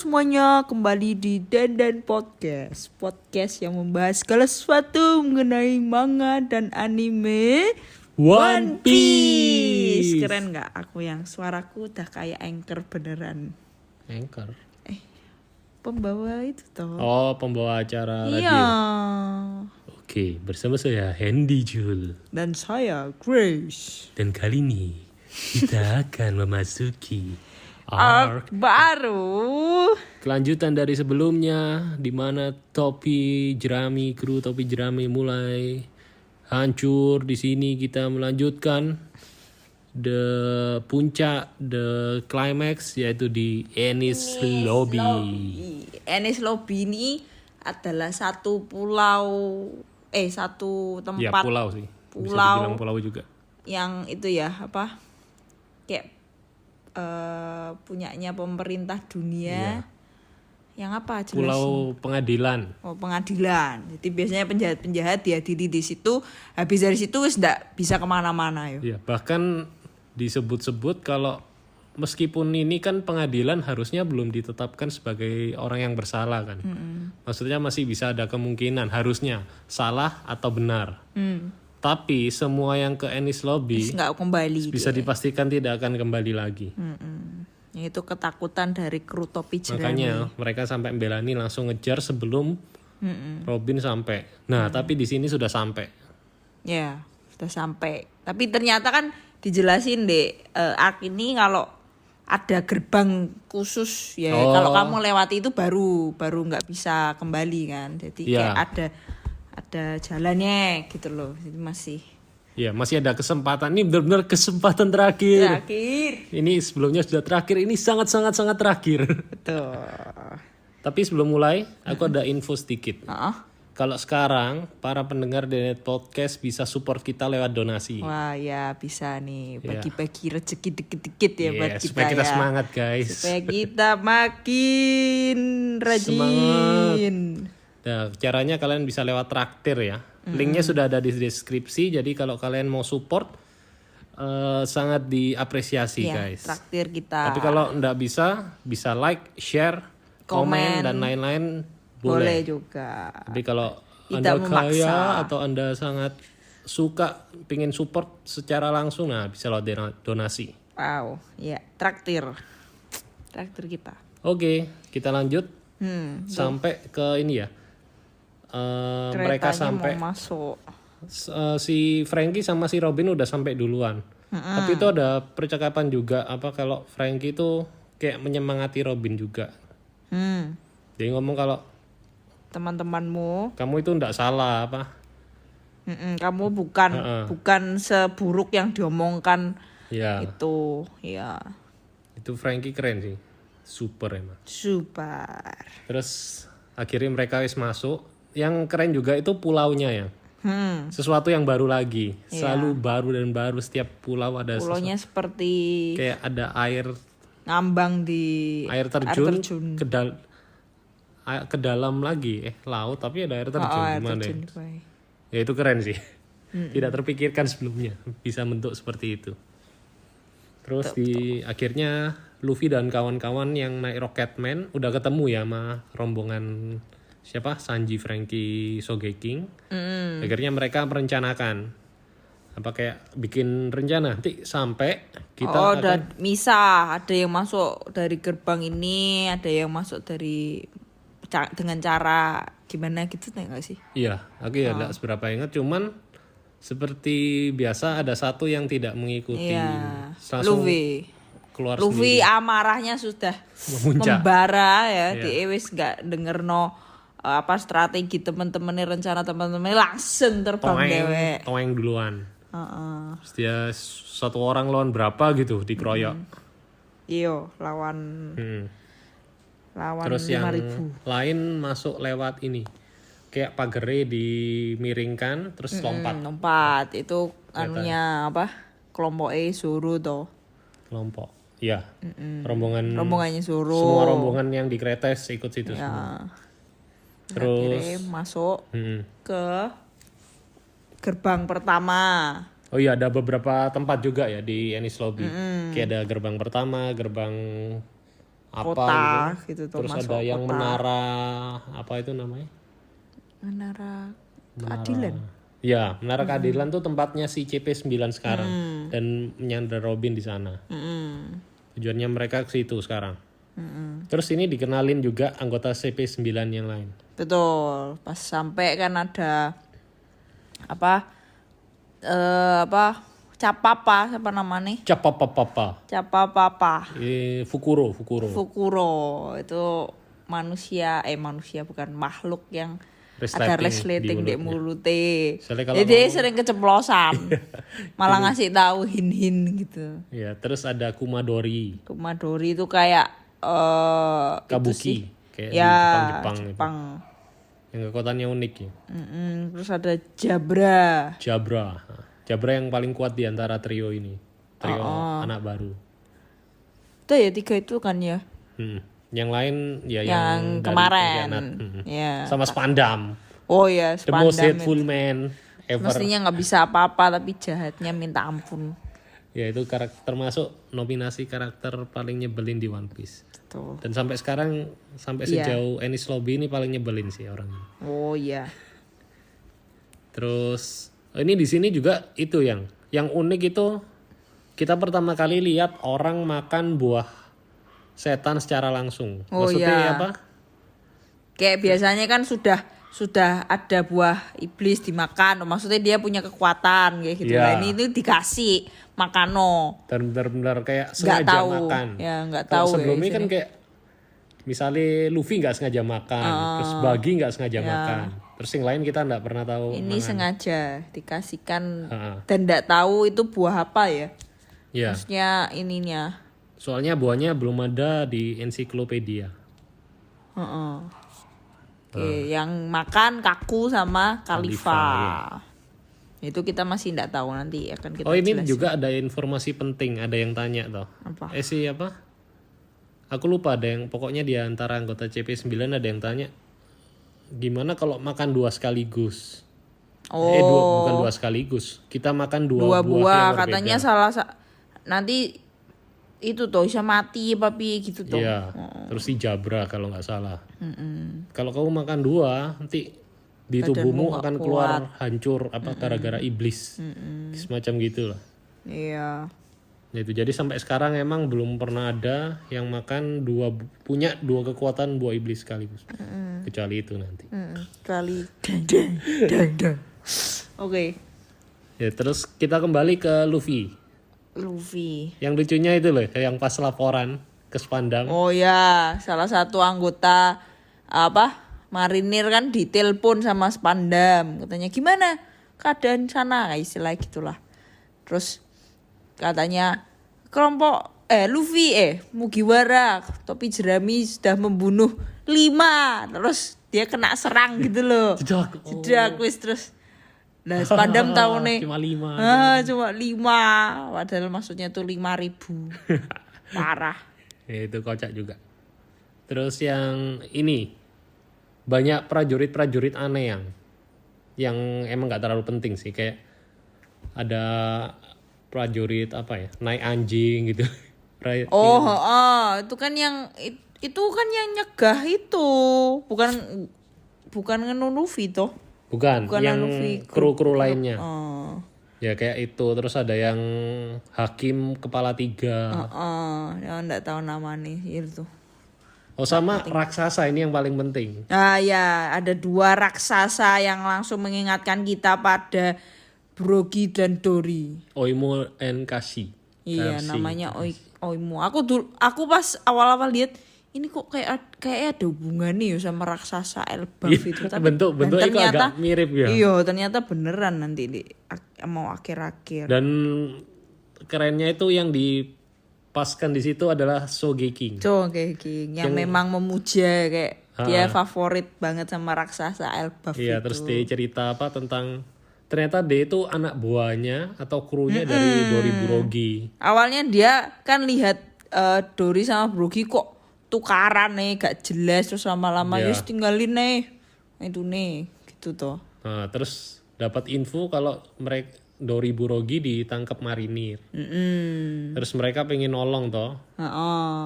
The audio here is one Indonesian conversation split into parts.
semuanya, kembali di Dan Podcast. Podcast yang membahas segala sesuatu mengenai manga dan anime One Piece. Keren gak aku yang suaraku udah kayak anchor beneran? Anchor? Pembawa itu toh. Oh, pembawa acara radio. Iya. Oke, bersama saya Hendy Jul. Dan saya Grace. Dan kali ini kita akan memasuki Arc baru. kelanjutan dari sebelumnya, di mana kru topi jerami mulai hancur. Di sini kita melanjutkan the climax, yaitu di Enies Lobby. Enies Lobby ini adalah satu tempat. Ya, pulau sih. Bisa dibilang pulau juga. Yang itu ya, kayak punyanya pemerintah dunia. Yang apa jelas? Pulau pengadilan. Oh, pengadilan. Jadi biasanya penjahat-penjahat dihadiri di situ. Habis dari situ wis ndak bisa kemana-mana ya. Ya, bahkan disebut-sebut kalau meskipun ini kan pengadilan harusnya belum ditetapkan sebagai orang yang bersalah kan. Maksudnya masih bisa ada kemungkinan harusnya salah atau benar. Tapi semua yang ke Enies Lobby bisa dipastikan tidak akan kembali lagi. Itu ketakutan dari kru topi jerami. Makanya mereka sampai Belani langsung ngejar sebelum Robin sampai. Nah, tapi di sini sudah sampai. Ya, sudah sampai. Tapi ternyata kan dijelasin deh, arc ini kalau ada gerbang khusus ya. Kalau kamu lewati itu baru nggak bisa kembali kan. Jadi kayak ada jalannya gitu loh. Jadi masih ada kesempatan. Ini benar-benar kesempatan terakhir. Ini sebelumnya sudah terakhir. Ini sangat terakhir. Betul. Tapi sebelum mulai, aku ada info sedikit. Kalau sekarang para pendengar dari podcast bisa support kita lewat donasi. Wah ya, bisa nih bagi-bagi rezeki dikit-dikit ya buat kita. Supaya kita semangat guys. Supaya kita makin rajin. Semangat. Nah, caranya kalian bisa lewat traktir ya. Linknya sudah ada di deskripsi. Jadi kalau kalian mau support, sangat diapresiasi guys. Traktir kita. Tapi kalau nggak bisa like, share, komen dan lain-lain boleh juga. Tapi kalau Anda kaya atau Anda sangat suka pingin support secara langsung, nah bisa lewat donasi. Wow, ya traktir kita. Oke, kita lanjut sampai ke ini ya. Mereka sampai mau masuk. Si Frankie sama si Robin udah sampai duluan. Tapi itu ada percakapan juga kalau Frankie itu kayak menyemangati Robin juga. Dia ngomong kalau teman-temanmu, kamu itu ndak salah kamu bukan seburuk yang diomongkan itu ya. Itu Frankie keren sih, super emang. Super. Terus akhirnya mereka wis masuk. Yang keren juga itu pulaunya ya. Sesuatu yang baru lagi. Selalu baru dan baru, setiap pulau ada pulaunya seperti kayak ada air ngambang di air terjun. Ke dalam lagi laut, tapi ada air terjun gimana ya? Ya itu keren sih. Tidak terpikirkan sebelumnya bisa bentuk seperti itu. Terus akhirnya Luffy dan kawan-kawan yang naik Rocketman udah ketemu ya sama rombongan siapa? Sanji, Frankie, Sogeking. Akhirnya mereka merencanakan kayak bikin rencana nanti sampai kita udah misah. Ada yang masuk dari gerbang ini, ada yang masuk dengan cara gimana gitu, nggak sih? Iya, aku ya nggak seberapa ingat. Cuman seperti biasa ada satu yang tidak mengikuti. Luffy keluar Luffy sendiri. Amarahnya sudah membara ya. Dia wis nggak denger strategi teman-teman, rencana teman-teman, langsung terbang dewek. Toeng duluan. Terus dia satu orang lawan berapa gitu dikeroyok. Iyo, lawan terus 5.000. Yang lain masuk lewat ini. Kayak pagernya dimiringkan terus lompat. Itu kelompoknya Zoro toh. Kelompok. Iya. Rombongannya Zoro. Semua rombongan yang di Kretes ikut situ semua. Terus masuk ke gerbang pertama. Oh iya, ada beberapa tempat juga ya di Enies Lobby. Kayak ada gerbang pertama, gerbang kota gitu tuh. Terus ada yang kota. Menara apa itu namanya? Menara Keadilan. Ya, Menara Keadilan tuh tempatnya si CP9 sekarang dan menyandra Robin di sana. Tujuannya mereka ke situ sekarang. Terus ini dikenalin juga anggota CP9 yang lain. Betul. Pas sampai kan ada Capapa siapa namanya? Capapa. Fukuro itu manusia bukan makhluk yang ada resleting di mulutnya. Jadi sering keceplosan. Malah ngasih tahu hin-hin gitu. Ya, terus ada Kumadori. Kumadori itu kayak kabuki, kayak ya, di Jepang. Gitu. Yang kekuatannya unik ya. Terus ada Jabra yang paling kuat di antara trio ini. Trio anak baru. Itu ya 3 itu kan ya. Yang lain ya yang kemarin. Ya. Sama Spandam. Oh ya, Spandam. The most hateful man ever. Mestinya nggak bisa apa-apa tapi jahatnya minta ampun. Ya itu termasuk nominasi karakter paling nyebelin di One Piece. Betul. Dan sampai sekarang sejauh Enies Lobby ini paling nyebelin sih orangnya. Oh iya. Terus ini di sini juga itu yang unik itu kita pertama kali lihat orang makan buah setan secara langsung. Maksudnya apa? Kayak biasanya kan sudah ada buah iblis dimakan. Maksudnya dia punya kekuatan kayak gitu. Nah, ini itu dikasih makano. Dan benar-benar kayak sengaja makan. Ya, enggak tahu. Sebelumnya kan kayak misalnya Luffy enggak sengaja makan, terus Buggy enggak sengaja makan. Terus yang lain kita enggak pernah tahu. Ini sengaja dikasihkan dan enggak tahu itu buah apa ya. Ya. Maksudnya ininya. Soalnya buahnya belum ada di ensiklopedia. Oke, yang makan Kaku sama Khalifa. Ya. Itu kita masih enggak tahu, nanti akan kita ini jelasin. Juga ada informasi penting, ada yang tanya toh. Apa? Apa? Aku lupa, ada yang pokoknya di antara anggota CP9 ada yang tanya gimana kalau makan 2 sekaligus. Bukan 2 sekaligus. Kita makan 2 buah katanya nanti itu tuh bisa mati papi gitu tuh. Iya. Terus si Jabra kalau nggak salah. Kalau kamu makan 2 nanti di tubuhmu akan keluar hancur gara-gara iblis. Semacam gitulah. Iya. Itu jadi sampai sekarang emang belum pernah ada yang makan punya 2 kekuatan buah iblis sekaligus. Kecuali itu nanti. Kecuali Oke. Ya terus kita kembali ke Luffy. Yang lucunya itu loh, yang pas laporan ke Spandam. Oh ya, salah satu anggota marinir kan ditelepon sama Spandam. Katanya gimana keadaan sana, istilah gitulah. Terus katanya kelompok Luffy Mugiwara topi jerami sudah membunuh 5. Terus dia kena serang gitu loh. Jedak wis terus. Nah, Spandam tahu nih. Cuma 5. Cuma 5. Padahal maksudnya tuh 5.000. Parah. Ya, itu kocak juga. Terus yang ini banyak prajurit-prajurit aneh yang emang nggak terlalu penting sih, kayak ada prajurit naik anjing gitu. Itu kan yang nyegah itu, bukan ngenu Luffy toh. Bukan yang kru-kru lainnya. Ya kayak itu. Terus ada yang hakim kepala 3. Yang enggak tahu namanya itu. Sama raksasa ini yang paling penting. Ya, ada 2 raksasa yang langsung mengingatkan kita pada Brogy dan Dory. Oimo and Kashi. Iya, namanya Oimo. Aku pas awal-awal lihat ini kok kayak ada hubungannya ya sama raksasa Elbaf itu. Tapi bentuk itu agak mirip ya. Iya, ternyata beneran nanti mau akhir-akhir. Dan kerennya itu yang dipaskan di situ adalah Sogeking. Yang memang memuja kayak dia favorit banget sama raksasa Elbaf itu. Iya, terus dia cerita tentang ternyata dia itu anak buahnya atau krunya dari Dory Brogy. Awalnya dia kan lihat Dory sama Brogy kok tukaran nih, gak jelas, terus lama-lama yus tinggalin nih itu nih gitu toh. Nah, terus dapat info kalau mereka Doriburogi ditangkap marinir. Terus mereka pengen nolong toh.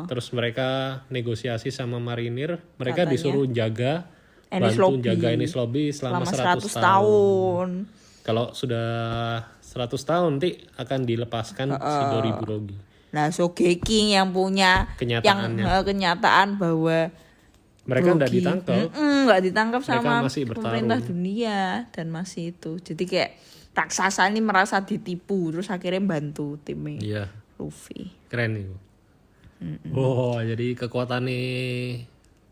Terus mereka negosiasi sama marinir. Mereka katanya disuruh bantu jaga Enies Lobby selama 100 tahun. Kalau sudah 100 tahun nanti akan dilepaskan si Doriburogi. Nah, Shogeki yang punya kenyataan bahwa mereka nggak ditangkap sama pemerintah dunia dan masih itu. Jadi kayak raksasa ini merasa ditipu terus akhirnya bantu timnya Luffy. Keren itu. Oh, jadi kekuatannya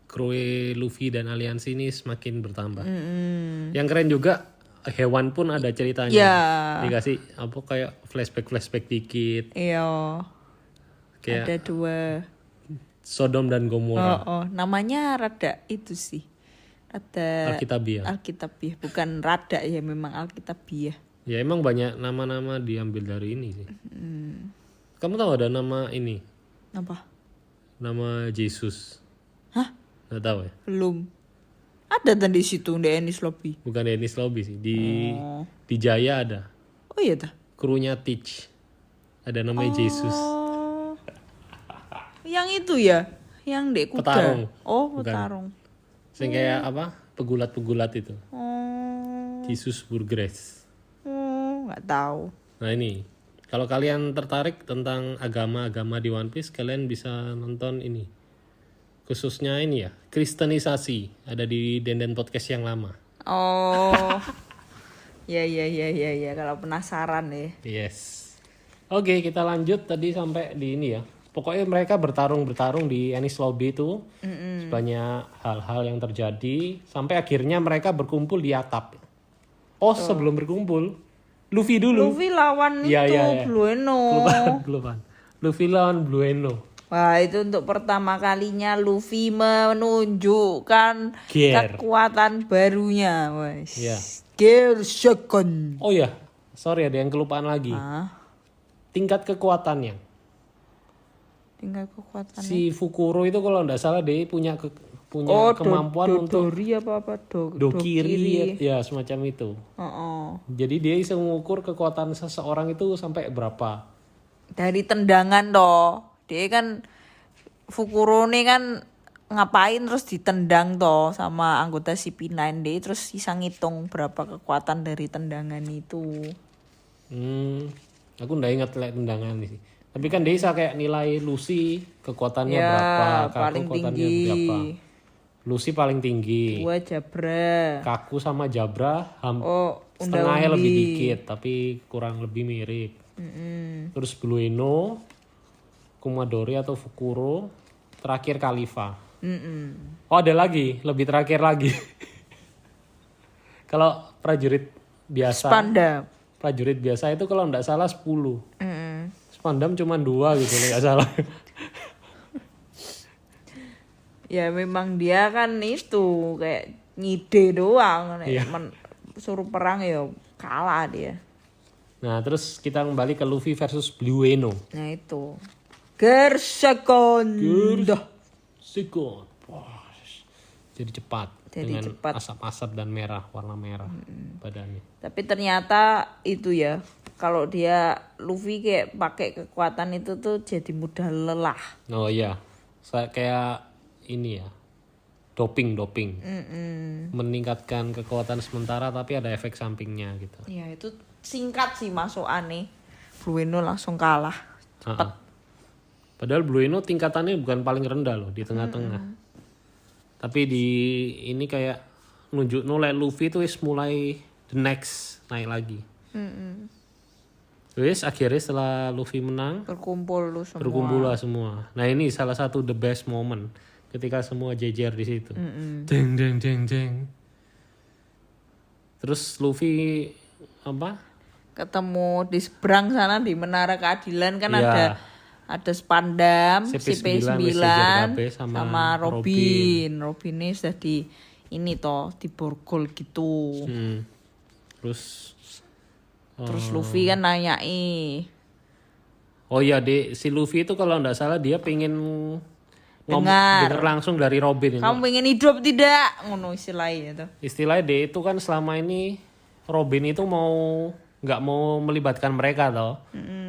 kru Luffy dan aliansi ini semakin bertambah. Yang keren juga hewan pun ada ceritanya. Dikasih kayak flashback dikit. Iya. Kayak ada 2 Sodom dan Gomora. Namanya rada itu sih. Ada Alkitabiah, bukan rada ya, memang Alkitabiah. Ya emang banyak nama-nama diambil dari ini sih. Kamu tahu ada nama ini? Apa? Nama Yesus. Hah? Nggak tahu ya? Belum. Ada tadi situ di Enies Lobby. Bukan di Enies Lobby sih. Di Jaya ada. Oh iya dah. Krunya Teach. Ada namanya Yesus. Yang itu ya? Yang dek kuda. Petarung. Petarung. Yang kayak pegulat-pegulat itu. Yesus Burgres. Nggak tahu. Nah ini, kalau kalian tertarik tentang agama-agama di One Piece, kalian bisa nonton ini. Khususnya ini ya, Kristenisasi, ada di Denden Podcast yang lama. Ya, kalau penasaran ya. Yes. Oke, kita lanjut tadi sampai di ini ya. Pokoknya mereka bertarung di Enies Lobby itu. Banyak hal-hal yang terjadi sampai akhirnya mereka berkumpul di atap. Sebelum berkumpul, Luffy dulu. Luffy lawan Blue Eno. Luffy lawan Blue Eno. Wah, itu untuk pertama kalinya Luffy menunjukkan kekuatan barunya, wes. Gear Second. Oh ya, sorry ada yang kelupaan lagi. Tingkat kekuatannya. Si Fukuro itu kalau nggak salah dia punya kemampuan untuk Dokiri ya semacam itu. Jadi dia bisa mengukur kekuatan seseorang itu sampai berapa. Dari tendangan toh. Dia kan Fukuro nih kan ngapain terus ditendang toh sama anggota CP9 dia terus bisa ngitung berapa kekuatan dari tendangan itu. Aku nggak ingat tendangan sih. Tapi kan dia bisa kayak nilai Lucy kekuatannya berapa, paling kekuatannya tinggi. berapa. Lucy paling tinggi. Gua Jabra. Kaku sama Jabra setengahnya lebih dikit tapi kurang lebih mirip. Terus Blue Eno, Kumadori atau Fukuro, terakhir Khalifa. Ada lagi, lebih terakhir lagi. Kalau prajurit biasa. Spandam. Prajurit biasa itu kalau nggak salah 10. Spandam cuma 2 gitu nggak salah. Ya memang dia kan itu kayak ngide doang, suruh perang ya kalah dia. Nah terus kita kembali ke Luffy versus Blue Eno. Nah itu Gear Second. Wah, jadi cepat. Dengan asap-asap dan warna merah badannya. Tapi ternyata itu ya, kalau dia Luffy kayak pakai kekuatan itu tuh jadi mudah lelah. Oh iya, kayak ini ya, doping. Meningkatkan kekuatan sementara tapi ada efek sampingnya gitu. Ya itu singkat sih masuk aneh. Blue Eno langsung kalah cepat. Padahal Blue Eno tingkatannya bukan paling rendah loh, di tengah-tengah. Tapi di ini kayak nunjuk nolak Luffy itu mulai the next naik lagi. Terus akhirnya setelah Luffy menang berkumpul lah semua. Nah ini salah satu the best moment ketika semua jejer di situ. Deng. Terus Luffy ketemu di seberang sana di Menara Keadilan kan ada Spandam, CP9 sama Robin. Robin ini sudah di borgol gitu. Terus Luffy kan nanyain. Oh iya, si Luffy itu kalau enggak salah dia pengen dengar langsung dari Robin. Kamu pengen hidup tidak? Ngono istilahnya itu. Istilahnya dia itu kan selama ini Robin itu mau nggak mau melibatkan mereka toh,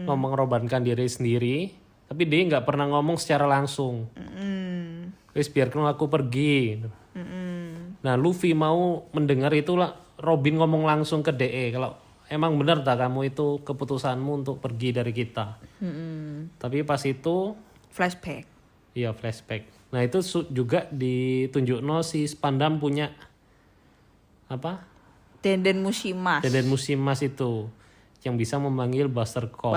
mengorbankan diri sendiri, tapi dia nggak pernah ngomong secara langsung. Wis biarkan aku pergi. Nah Luffy mau mendengar itulah Robin ngomong langsung ke DE kalau emang benar tak kamu itu keputusanmu untuk pergi dari kita. Tapi pas itu flashback. Iya flashback. Nah itu juga ditunjukno si Spandam punya apa? Denden Musimas itu yang bisa memanggil Buster Call.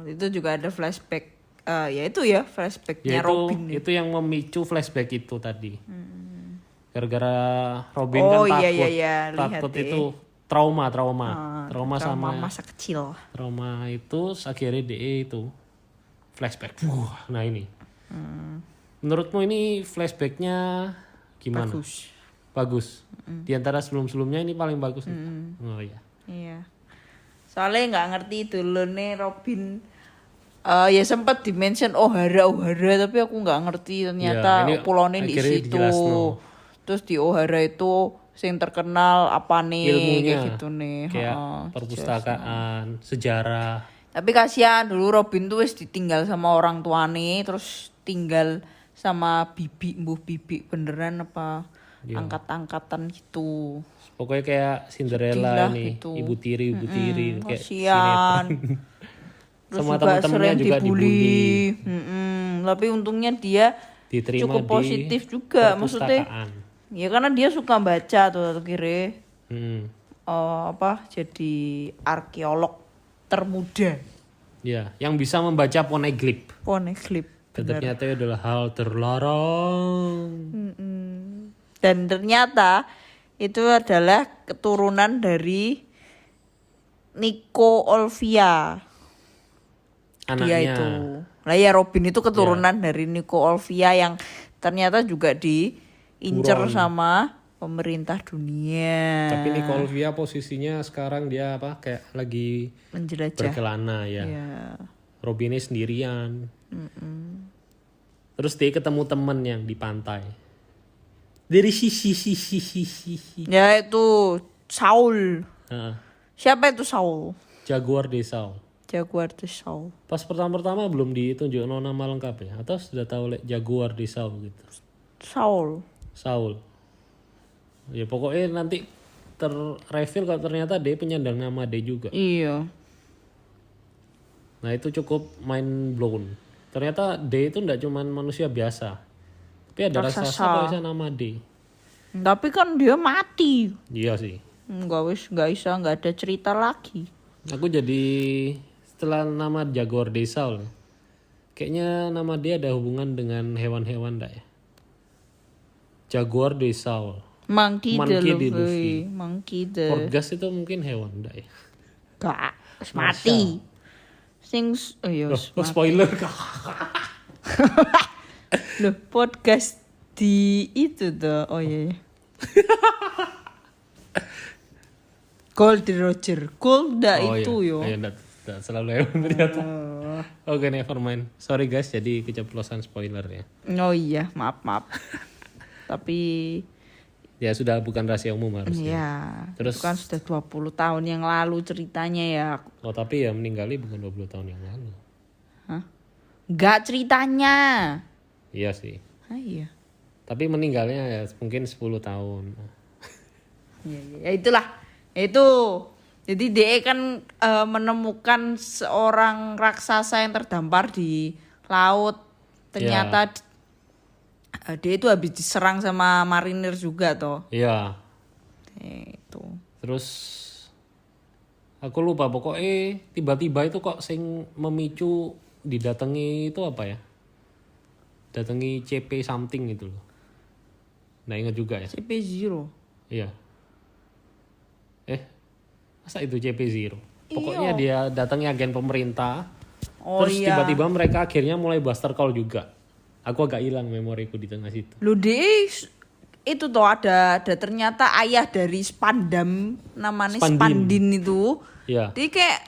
Itu juga ada flashback. Ya itu ya flashbacknya Robin. Itu yang memicu flashback itu tadi. Gara-gara Robin kan takut itu trauma sama masa kecil. Trauma itu akhirnya DE itu flashback. Nah ini. Menurutmu ini flashbacknya gimana? Bagus. Di antara sebelum-sebelumnya ini paling bagus. Oh iya. Iya. Soalnya nggak ngerti dulu nih Robin. Ya sempat dimention Ohara tapi aku nggak ngerti ternyata pulaunya di situ. Terus di Ohara itu yang terkenal apa nih ilmunya, kayak gitu nih. Kayak perpustakaan, sejarah. Tapi kasihan dulu Robin tuh wis ditinggal sama orang tuane, terus tinggal sama mbuh bibi beneran apa angkat-angkatan gitu. Pokoknya kayak Cinderella nih, gitu. Ibu tiri kayak kasihan. Semua teman-temannya juga dibully. Tapi untungnya dia diterima cukup positif juga maksudnya. Ya karena dia suka baca tuh kira. Jadi arkeolog termuda. Ya, yang bisa membaca poneglyph. Ternyata adalah hal terlarang. Dan ternyata itu adalah keturunan dari Nico Olvia. Anaknya. Dia itu. Lah ya Robin itu keturunan dari Nico Olvia yang ternyata juga diincer sama pemerintah dunia. Tapi Nico Olvia posisinya sekarang dia kayak lagi menjelajah berkelana ya. Robin ini sendirian. Terus dia ketemu temen yang di pantai. Dari sisi. Ya itu Saul. Siapa itu Saul? Jaguar de Saul. Pas pertama belum ditunjuk nama lengkapnya atau sudah tahu Jaguar de Saul gitu. Saul. Ya pokoknya nanti terreveal kalau ternyata dia penyandang nama D juga. Iya. Nah itu cukup mind blown. Ternyata D itu enggak cuma manusia biasa. Tapi ada raksasa kalau bisa nama D. Tapi kan dia mati. Iya sih. Enggak ada cerita lagi. Aku jadi setelah nama Jaguar de Saul, kayaknya nama dia ada hubungan dengan hewan-hewan enggak ya? Jaguar de Saul. Monkey de Luffy. Porgas itu mungkin hewan enggak ya? Gak, mati. Spoiler. Loh, podcast di itu tuh. Oh iya. Gold Roger. Gold itu yo. Iya, enggak selalu hewan ternyata. Oke, never mind. Sorry guys, jadi keceplosan spoiler ya. Oh iya, maaf. Tapi ya sudah bukan rahasia umum harusnya. Iya. Terus kan sudah 20 tahun yang lalu ceritanya ya. Oh, tapi ya meninggalnya bukan 20 tahun yang lalu. Hah? Enggak ceritanya. Iya sih. Iya. Tapi meninggalnya ya mungkin 10 tahun. Ya itulah. Itu. Jadi DE kan menemukan seorang raksasa yang terdampar di laut. Ternyata dia itu habis diserang sama marinir juga toh. Iya. Itu. Terus aku lupa pokoknya tiba-tiba itu kok sing memicu didatangi itu apa ya? Datangi CP something gitu loh. Nggak ingat juga ya. CP0. Iya. Masa itu CP0? Pokoknya dia datangi agen pemerintah. Terus tiba-tiba mereka akhirnya mulai Buster Call juga. Aku agak hilang memoriku di tengah situ. Loh deh, itu tuh ada ternyata ayah dari Spandam namanya Spandin itu. Iya. Dia kayak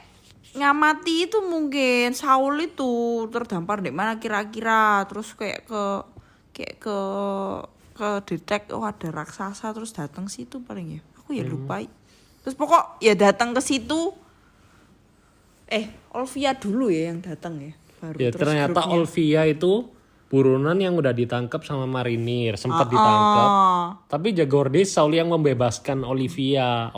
ngamati itu mungkin Saul itu terdampar di mana kira-kira, terus kayak ke detect ada raksasa terus datang situ paling ya. Aku ya lupa. Terus pokok ya datang ke situ. Olvia dulu ya yang datang ya. Baru Ya terus ternyata grupnya. Olvia itu buronan yang udah ditangkap sama marinir, sempat ditangkap. Tapi Jagor Desal yang membebaskan Olivia.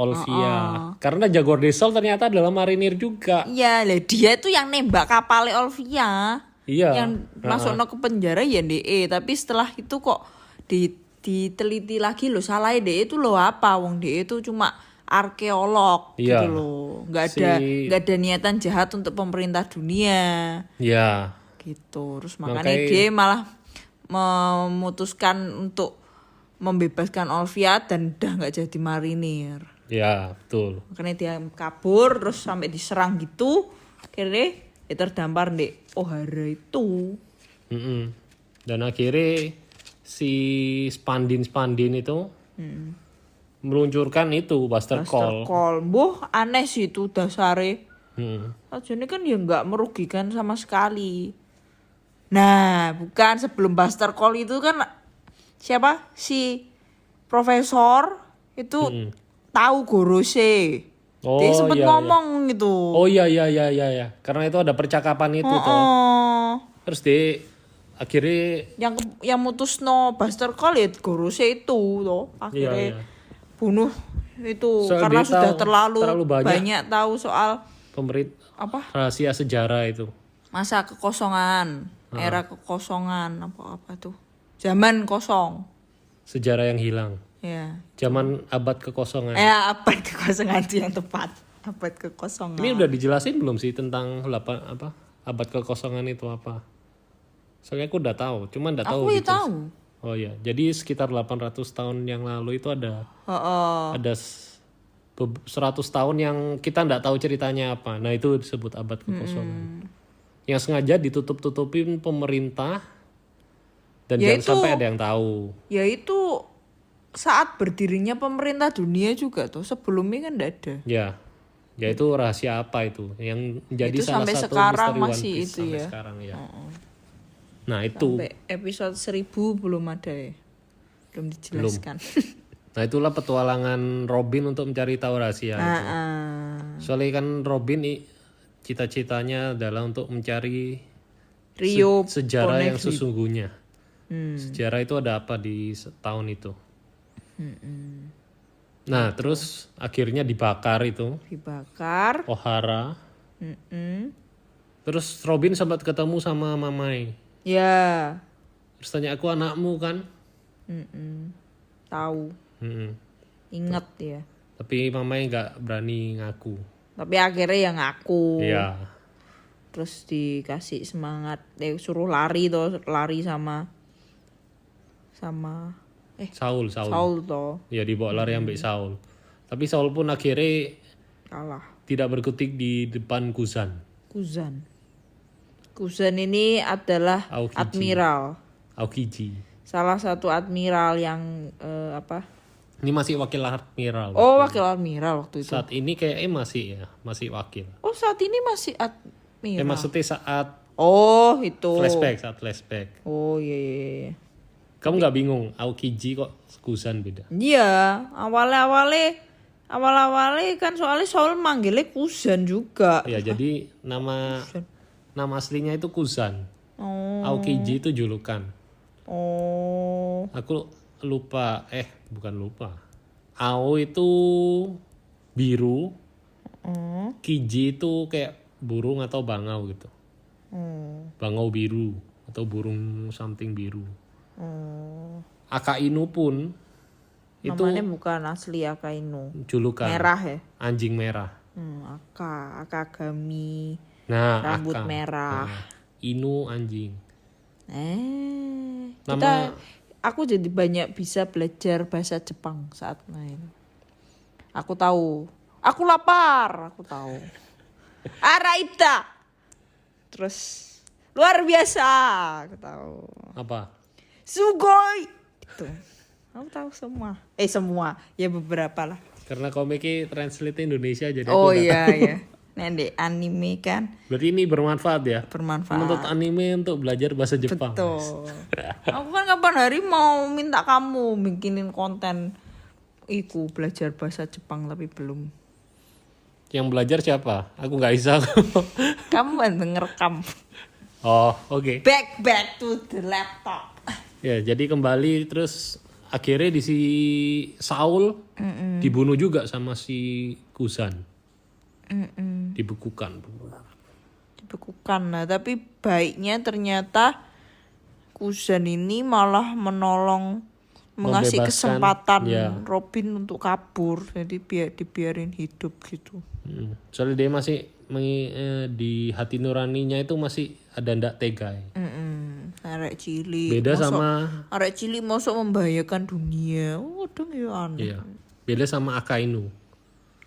Karena Jagor Desal ternyata adalah marinir juga. Iya, lah dia itu yang nembak kapalnya Olvia. Iya. Yang masuk ke penjara ya DE, tapi setelah itu kok diteliti lagi loh, salahnya DE itu loh apa? Wong DE itu cuma arkeolog Iya. gitu loh. Nggak ada niatan jahat untuk pemerintah dunia. Iya. Gitu. Terus makanya dia malah memutuskan untuk membebaskan Olvia dan udah nggak jadi marinir. Ya, betul. Makanya dia kabur terus sampai diserang gitu. Akhirnya dia terdampar di Ohara itu. Dan akhirnya si Spandin itu meluncurkan itu Buster Call. Boh, aneh sih itu dasare. Ajane kan ya nggak merugikan sama sekali. Nah, bukan sebelum Buster Call itu kan siapa? Si profesor itu tahu Gorose. Dia sempat ngomong gitu. Oh iya. Karena itu ada percakapan itu tuh. Terus dia akhirnya yang mutusno Buster Call ya Gorose itu tuh. Akhirnya bunuh itu karena sudah terlalu banyak tahu soal rahasia sejarah itu. Masa kekosongan, era kekosongan apa tuh? Zaman kosong. Sejarah yang hilang. Ya. Zaman abad kekosongan. Abad kekosongan itu yang tepat. Abad kekosongan. Ini udah dijelasin belum sih tentang abad kekosongan itu apa? Soalnya aku udah tahu, cuman enggak tahu. Aku ya tahu. Oh iya, jadi sekitar 800 tahun yang lalu itu ada 100 tahun yang kita enggak tahu ceritanya apa. Nah, itu disebut abad kekosongan. Yang sengaja ditutup-tutupin pemerintah dan jangan sampai ada yang tahu. Ya itu saat berdirinya pemerintah dunia juga tuh, sebelumnya kan enggak ada. Ya itu rahasia apa itu yang menjadi itu salah sampai satu sekarang misteri masih One Piece itu sampai ya. Sekarang ya. Nah itu sampai episode 1000 belum ada ya, belum dijelaskan. Nah itulah petualangan Robin untuk mencari tahu rahasia itu. Soalnya kan Robin cita-citanya adalah untuk mencari Rio sejarah yang sesungguhnya. Sejarah itu ada apa di tahun itu. Nah terus akhirnya dibakar itu. Dibakar. Ohara. Terus Robin sempat ketemu sama Mamai. Ya. Terus tanya, aku anakmu kan? Tahu. Ingat ya. Tapi Mamai nggak berani ngaku. Tapi akhirnya ya ngaku. Iya. Terus dikasih semangat, suruh lari sama Saul toh. Ya dibawa lari ambil Saul. Tapi Saul pun akhirnya kalah. Tidak berkutik di depan Kuzan ini adalah Aokiji. admiral. Aokiji. Salah satu admiral yang Ini masih wakil admiral. Wakil admiral waktu itu. Saat ini kayaknya masih wakil. Oh, saat ini masih admiral. Maksudnya saat itu. Saat flashback. Oh iya. Kamu nggak bingung Aokiji kok Kuzan beda? Iya, awal-awalnya kan soalnya Saul manggilnya Kuzan juga. Ya, jadi nama aslinya itu Kuzan. Aokiji itu julukan. Aku lupa, bukan lupa. Ao itu biru. Kiji itu kayak burung atau bangau gitu. Bangau biru atau burung something biru. Akainu pun itu namanya bukan asli Akainu. Julukan. Merah ya? Anjing merah. Akagami. Nah, rambut merah. Inu anjing. Aku jadi banyak bisa belajar bahasa Jepang saat main. Aku tahu. Aku lapar, aku tahu. Araita. Terus luar biasa, aku tahu. Apa? Sugoi. Gitu. Aku tahu semua. Semua. Ya beberapa lah. Karena komiknya translate Indonesia jadi aku iya. Nek anime kan. Berarti ini bermanfaat ya? Bermanfaat. Menuntut anime untuk belajar bahasa Jepang. Betul. Aku kan kapan hari mau minta kamu bikinin konten iku belajar bahasa Jepang tapi belum. Yang belajar siapa? Aku nggak bisa. Kamu kan ngerekam. Oh, oke. Back to the laptop. Ya, jadi kembali terus akhirnya si Saul dibunuh juga sama si Kuzan. Dibekukan. Nah, tapi baiknya ternyata Kuzan ini malah mengasih Membebaskan, kesempatan ya. Robin untuk kabur, jadi dibiarin hidup gitu. Soalnya dia masih di hati nuraninya itu masih ada ndak tega. Arek cilik. Beda mosok, sama arek cilik mosok membahayakan dunia. Dong ya aneh. iya. Beda sama Akainu.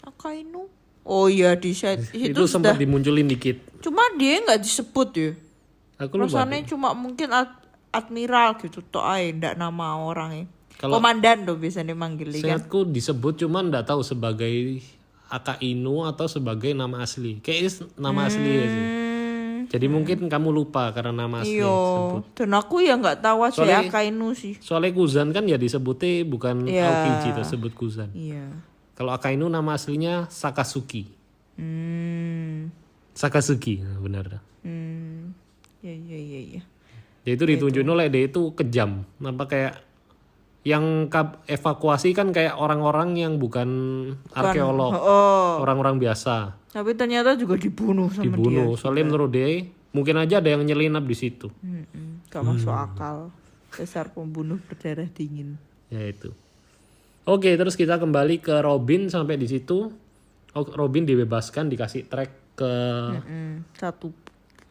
Akainu. Oh iya di set Itu sempat dimunculin dikit. Cuma dia nggak disebut ya. Aku lupa. Rasanya cuma mungkin admiral gitu tok ae ndak nama orangnya. Kalau- Komandan tuh biasanya manggilnya kan. Seingatku disebut cuman nggak tahu sebagai Akainu atau sebagai nama asli. Kayaknya nama asli ya sih. Jadi mungkin kamu lupa karena nama asli disebut. Iya, dan aku ya nggak tahu asli Soalnya- Akainu sih. Soalnya Kuzan kan ya disebutnya bukan Iya. Aokiji tersebut Kuzan. Iya. Kalau Akainu nama aslinya Sakasuki. Sakasuki, nah, benar. Iya. Dia itu ditunjukin oleh dia itu kejam. Nampak kayak yang evakuasi kan kayak orang-orang yang bukan arkeolog, Oh, orang-orang biasa tapi ternyata juga dibunuh sama dibunuh. dia. Soalnya menurut dia mungkin aja ada yang nyelinap di situ. Gak masuk akal. Dasar pembunuh berdarah dingin. Ya itu. Oke, terus kita kembali ke Robin sampai di situ. Robin dibebaskan, dikasih trek ke Satu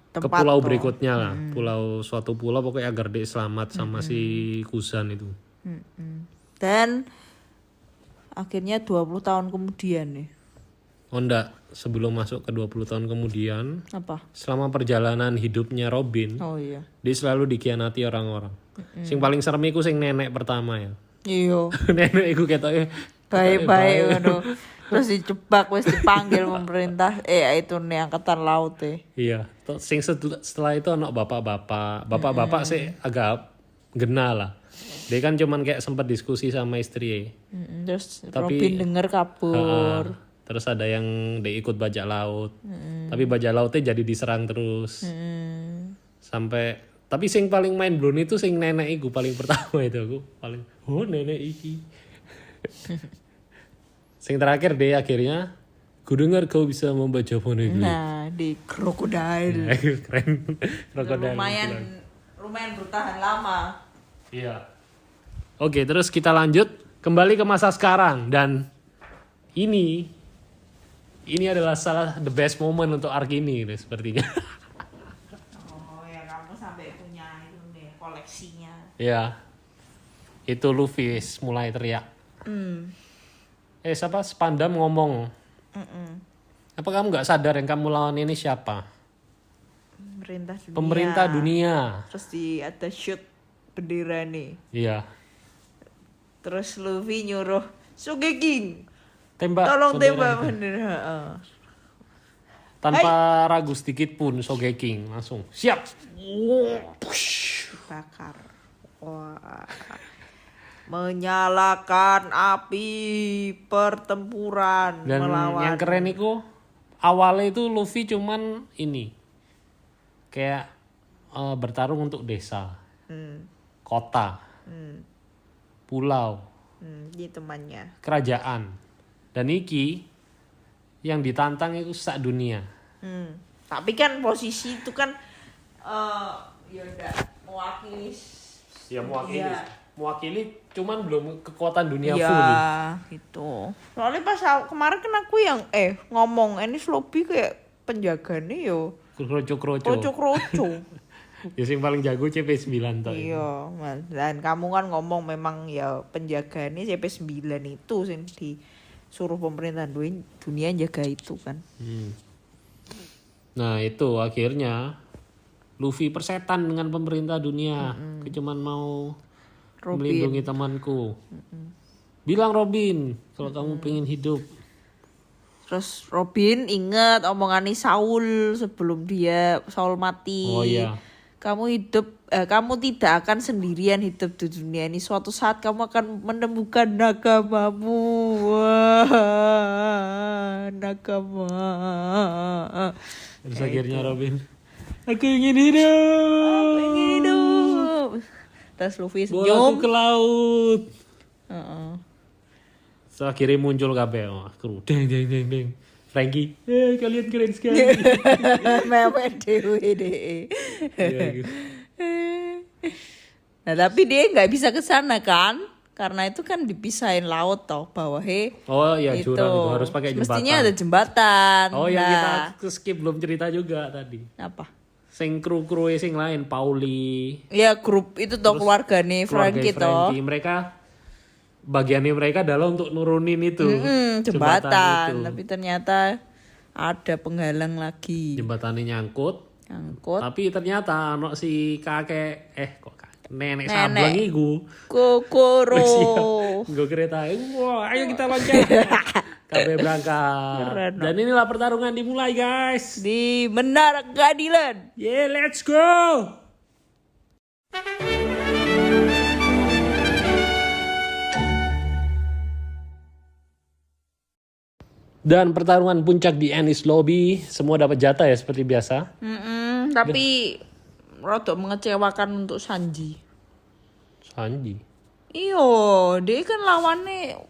ke tempat pulau toh. berikutnya lah. Suatu pulau pokoknya agar dia selamat sama si Kuzan itu. Dan akhirnya 20 tahun kemudian nih. Oh enggak, sebelum masuk ke 20 tahun kemudian, Apa? selama perjalanan hidupnya Robin, Oh iya. dia selalu dikhianati orang-orang. Sing paling serem iku sing nenek pertama ya. Iya. Nenek iku ketoke Baik-baik ngono. Terus dijebak wis dipanggil pemerintah itu nih angkatan laut Iya, sing setelah itu anak bapak-bapak. Bapak-bapak sih agak gena lah. Dia kan cuman kayak sempat diskusi sama istri. Terus Tapi- Robin denger kabur. Terus ada yang dia ikut bajak laut. Tapi bajak lautnya jadi diserang terus. Sampai tapi sing paling main blown itu sing nenek iku paling pertama itu aku paling nenek iki. Sing terakhir deh akhirnya ku dengar kau bisa membaca phoneglyph. Nah, di krokodil. Keren. Krokodil. Lumayan bertahan lama. Iya. Oke, terus kita lanjut kembali ke masa sekarang dan ini adalah salah the best moment untuk arc ini nih, sepertinya. Oh ya kamu sampai punya itu nih koleksinya. Ya. Itu Luffy mulai teriak. Siapa? Spandam ngomong. Apa kamu nggak sadar yang kamu lawan ini siapa? Pemerintah dunia. Terus ada shoot bendera nih. Iya. Terus Luffy nyuruh Sugeki Tembak. tolong bendera tembak itu. bendera. Tanpa ragu sedikit pun Sogeking langsung siap. Bakar. Wah. Menyalakan api pertempuran Dan melawan. yang keren itu awalnya itu Luffy cuman ini kayak bertarung untuk desa, kota, pulau, Ini temannya. kerajaan. Dan iki yang ditantang itu sak dunia. Tapi kan posisi itu kan ya udah mewakili. Ya mewakili. Iya. Mewakili cuman belum kekuatan dunia Iya, full. gitu. Soalnya pas kemarin kan aku yang ngomong ini Lobby kayak penjaganya yo Kroco-kroco. kroco-kroco. Ya sing paling jago CP9 toh. Iya, Mas. Dan kamu kan ngomong memang ya penjaganya CP9 itu sing disuruh pemerintahan dunia jaga itu kan. Nah itu akhirnya Luffy persetan dengan pemerintah dunia. Aku cuman mau melindungi temanku. Bilang Robin kalau kamu pengen hidup. Terus Robin inget omongannya Saul sebelum Saul mati. Oh iya. Kamu hidup kamu tidak akan sendirian hidup di dunia ini. Suatu saat kamu akan menemukan nakamamu. Wah, nakama. Terus akhirnya Robin, aku ingin hidup. Terus Luffy Bolaku senyum. ke laut. Heeh. So, akhirnya muncul kabeh. Oh, kru. Deng. Frankie, kalian keren sekali. Mewek dewe deh. Iya, gitu. Nah tapi dia nggak bisa ke sana kan, karena itu kan dipisahin laut toh bawahnya. Oh iya, jurang itu harus pakai jembatan. Mestinya ada jembatan. Oh yang kita skip belum cerita juga tadi. Apa? Sing kru sing lain, Pauli. Ya grup itu toh keluarga nih Frankie toh. Mereka bagiannya mereka adalah untuk nurunin itu Jembatan. itu. Tapi ternyata ada penghalang lagi. Jembatannya nyangkut. Tapi ternyata ono si kakek nenek sableng iku Kokoro. Gue kereta. Wah, ayo kita loncat. Kabeh berangkat. Keren, Dan inilah pertarungan dimulai, guys. Di Menara Keadilan. Yeah, let's go. Dan pertarungan puncak di Enies Lobby, semua dapat jatah ya seperti biasa. Tapi rodok mengecewakan untuk Sanji. Iyo, dia kan lawannya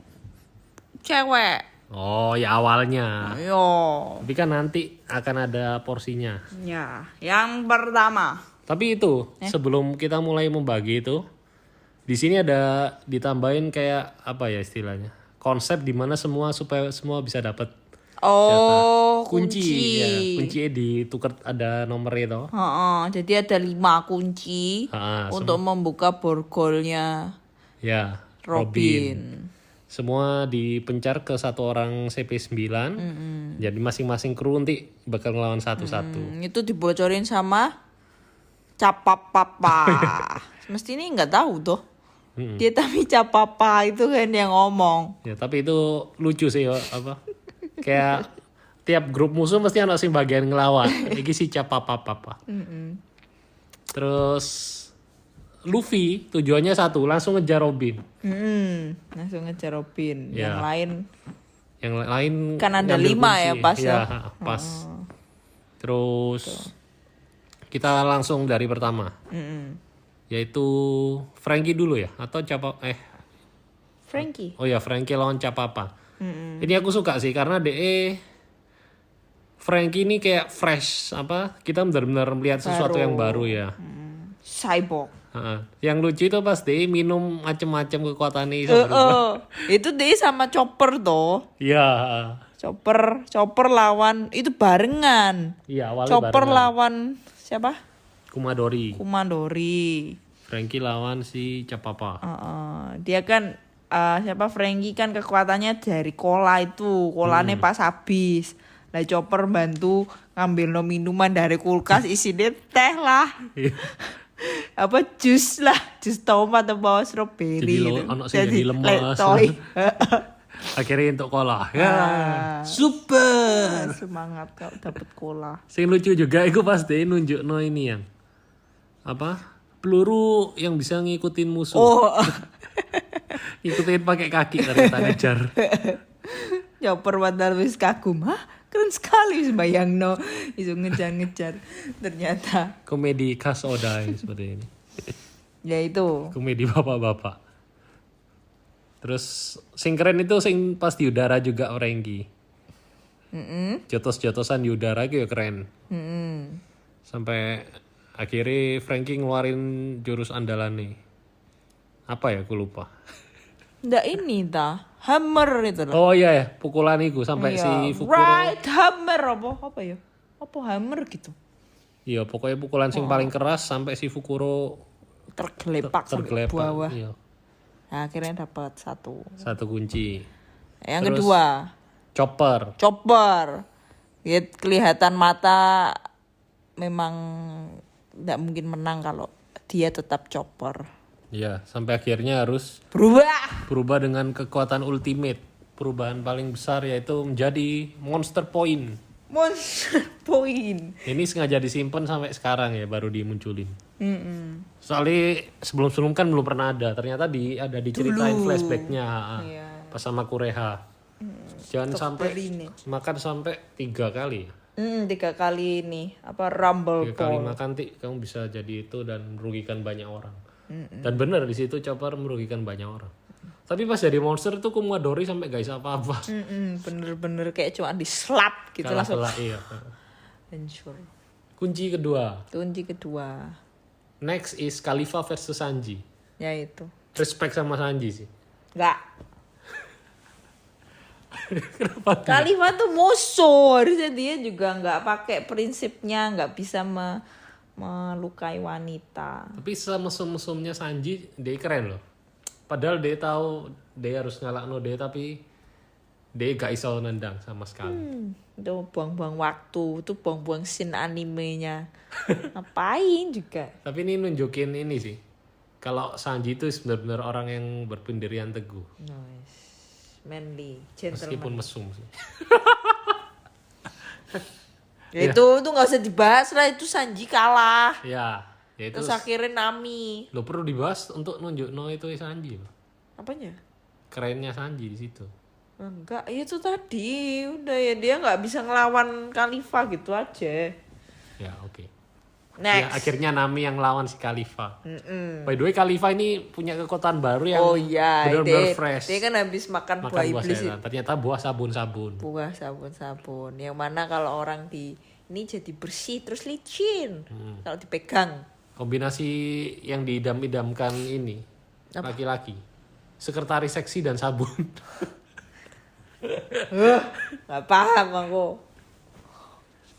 cewek. Oh ya awalnya. Iyo. Tapi kan nanti akan ada porsinya. Ya, yang pertama. Tapi itu sebelum kita mulai membagi itu, di sini ada ditambahin kayak apa ya istilahnya? Konsep di mana supaya semua bisa dapat Oh, kunci. kunci. Ya, kuncinya ditukar ada nomornya itu. Jadi ada 5 kunci untuk membuka borgolnya Ya, Robin. Semua dipencar ke satu orang CP9. Jadi masing-masing kru nanti bakal ngelawan satu-satu. Itu dibocorin sama Capapapa. Mesti ini nggak tahu tuh. Dia tapi Capapa itu kan yang ngomong. Ya, tapi itu lucu sih apa? Kayak tiap grup musuh mesti ada sing bagian ngelawan. Iki si Capapapa. Terus Luffy tujuannya satu, langsung ngejar Robin. Langsung ngejar Robin. Ya. Yang lain kan ada 5 ya pas. Ya, pas. Terus kita langsung dari pertama. Yaitu Frankie dulu ya atau Frankie. Oh ya, Frankie lawan Capapa. Ini aku suka sih karena Frankie ini kayak fresh kita benar-benar melihat sesuatu yang baru ya. Cyborg. Yang lucu itu pas minum macem-macem kekuatannya Itu dia sama Chopper tuh. Iya. Chopper lawan itu barengan. Iya, awalnya Chopper barengan. lawan siapa? Kumadori. Frankie lawan si Capapa. Dia kan Frankie kan kekuatannya dari cola itu. Kolanya pas habis. Lah Chopper bantu ngambil minuman dari kulkas isinya teh lah. Jus lah, jus tomat atau bawa strawberry. Jadi lemas. Akhirnya untuk cola. Super. Semangat kau dapat cola. Sing lucu juga itu pasti nunjuk ini yang peluru yang bisa ngikutin musuh. Ngikutin pakai kaki ternyata ngejar. Chopper padahal wis kagum. Keren sekali bayangno iso ngejar-ngejar. Ternyata komedi khas Oda seperti ini. Ya itu. Komedi bapak-bapak. Terus sing keren itu sing pas di udara juga Frankie. Jotos-jotosan di udara itu ya keren. Sampai akhirnya Frankie ngeluarin jurus andalan nih. Apa ya aku lupa. Nggak ini hammer itu loh. Oh iya ya, pukulan itu sampai si Fukuro. Right hammer apa ya? Apa hammer gitu. Iya, pokoknya pukulan sing paling keras sampai si Fukuro tergelepak sampai bawah. Iya. Nah, akhirnya dapat satu kunci. Yang Terus, kedua, Chopper. Ya, kelihatan mata memang tidak mungkin menang kalau dia tetap Chopper. Iya, sampai akhirnya harus berubah dengan kekuatan ultimate. Perubahan paling besar yaitu menjadi Monster Point. Monster Point. Ini sengaja disimpan sampai sekarang ya, baru dimunculin. Soalnya sebelum kan belum pernah ada. Ternyata ada diceritain Dulu. flashbacknya Iya. pas sama Kureha. Jangan sampai makan sampai 3 kali. 3 kali ini rumble 3 kali ball. makan kamu bisa jadi itu dan merugikan banyak orang. Dan benar di situ Chopper merugikan banyak orang. Tapi pas jadi monster tuh Kumadori sampai gak bisa apa-apa. Bener-bener kayak cuma di slap gitu langsung Iya. hancur. Kunci kedua. Next is Khalifa versus Sanji. Ya itu. Respect sama Sanji sih. Enggak. Kenapa? Khalifah tuh musuh, harusnya dia juga nggak pakai prinsipnya, nggak bisa melukai wanita. Tapi semesum-mesumnya Sanji dia keren loh. Padahal dia tahu dia harus ngalahno dia tapi dia gak iso nendang sama sekali. Itu buang-buang waktu, itu buang-buang scene animenya. Ngapain juga? Tapi ini nunjukin ini sih. Kalau Sanji itu benar-benar orang yang berpendirian teguh. Nice. Manly, gentleman. Meskipun mesum sih. Ya itu nggak usah dibahas lah, itu Sanji kalah. Ya itu. Terus akhirnya Nami. Lo perlu dibahas untuk nunjuk itu Sanji. Apanya? Kerennya Sanji di situ. Enggak, itu tadi udah ya dia nggak bisa ngelawan Khalifa gitu aja. Ya oke. Next. Ya, akhirnya Nami yang lawan si Khalifa. By the way Khalifa ini punya kekuatan baru yang benar-benar fresh. Dia kan habis makan buah iblis. Ternyata buah sabun-sabun. Buah sabun-sabun. Yang mana kalau orang ini jadi bersih terus licin. Kalau dipegang. Kombinasi yang diidam-idamkan ini laki-laki. Sekretaris seksi dan sabun. Gak paham aku.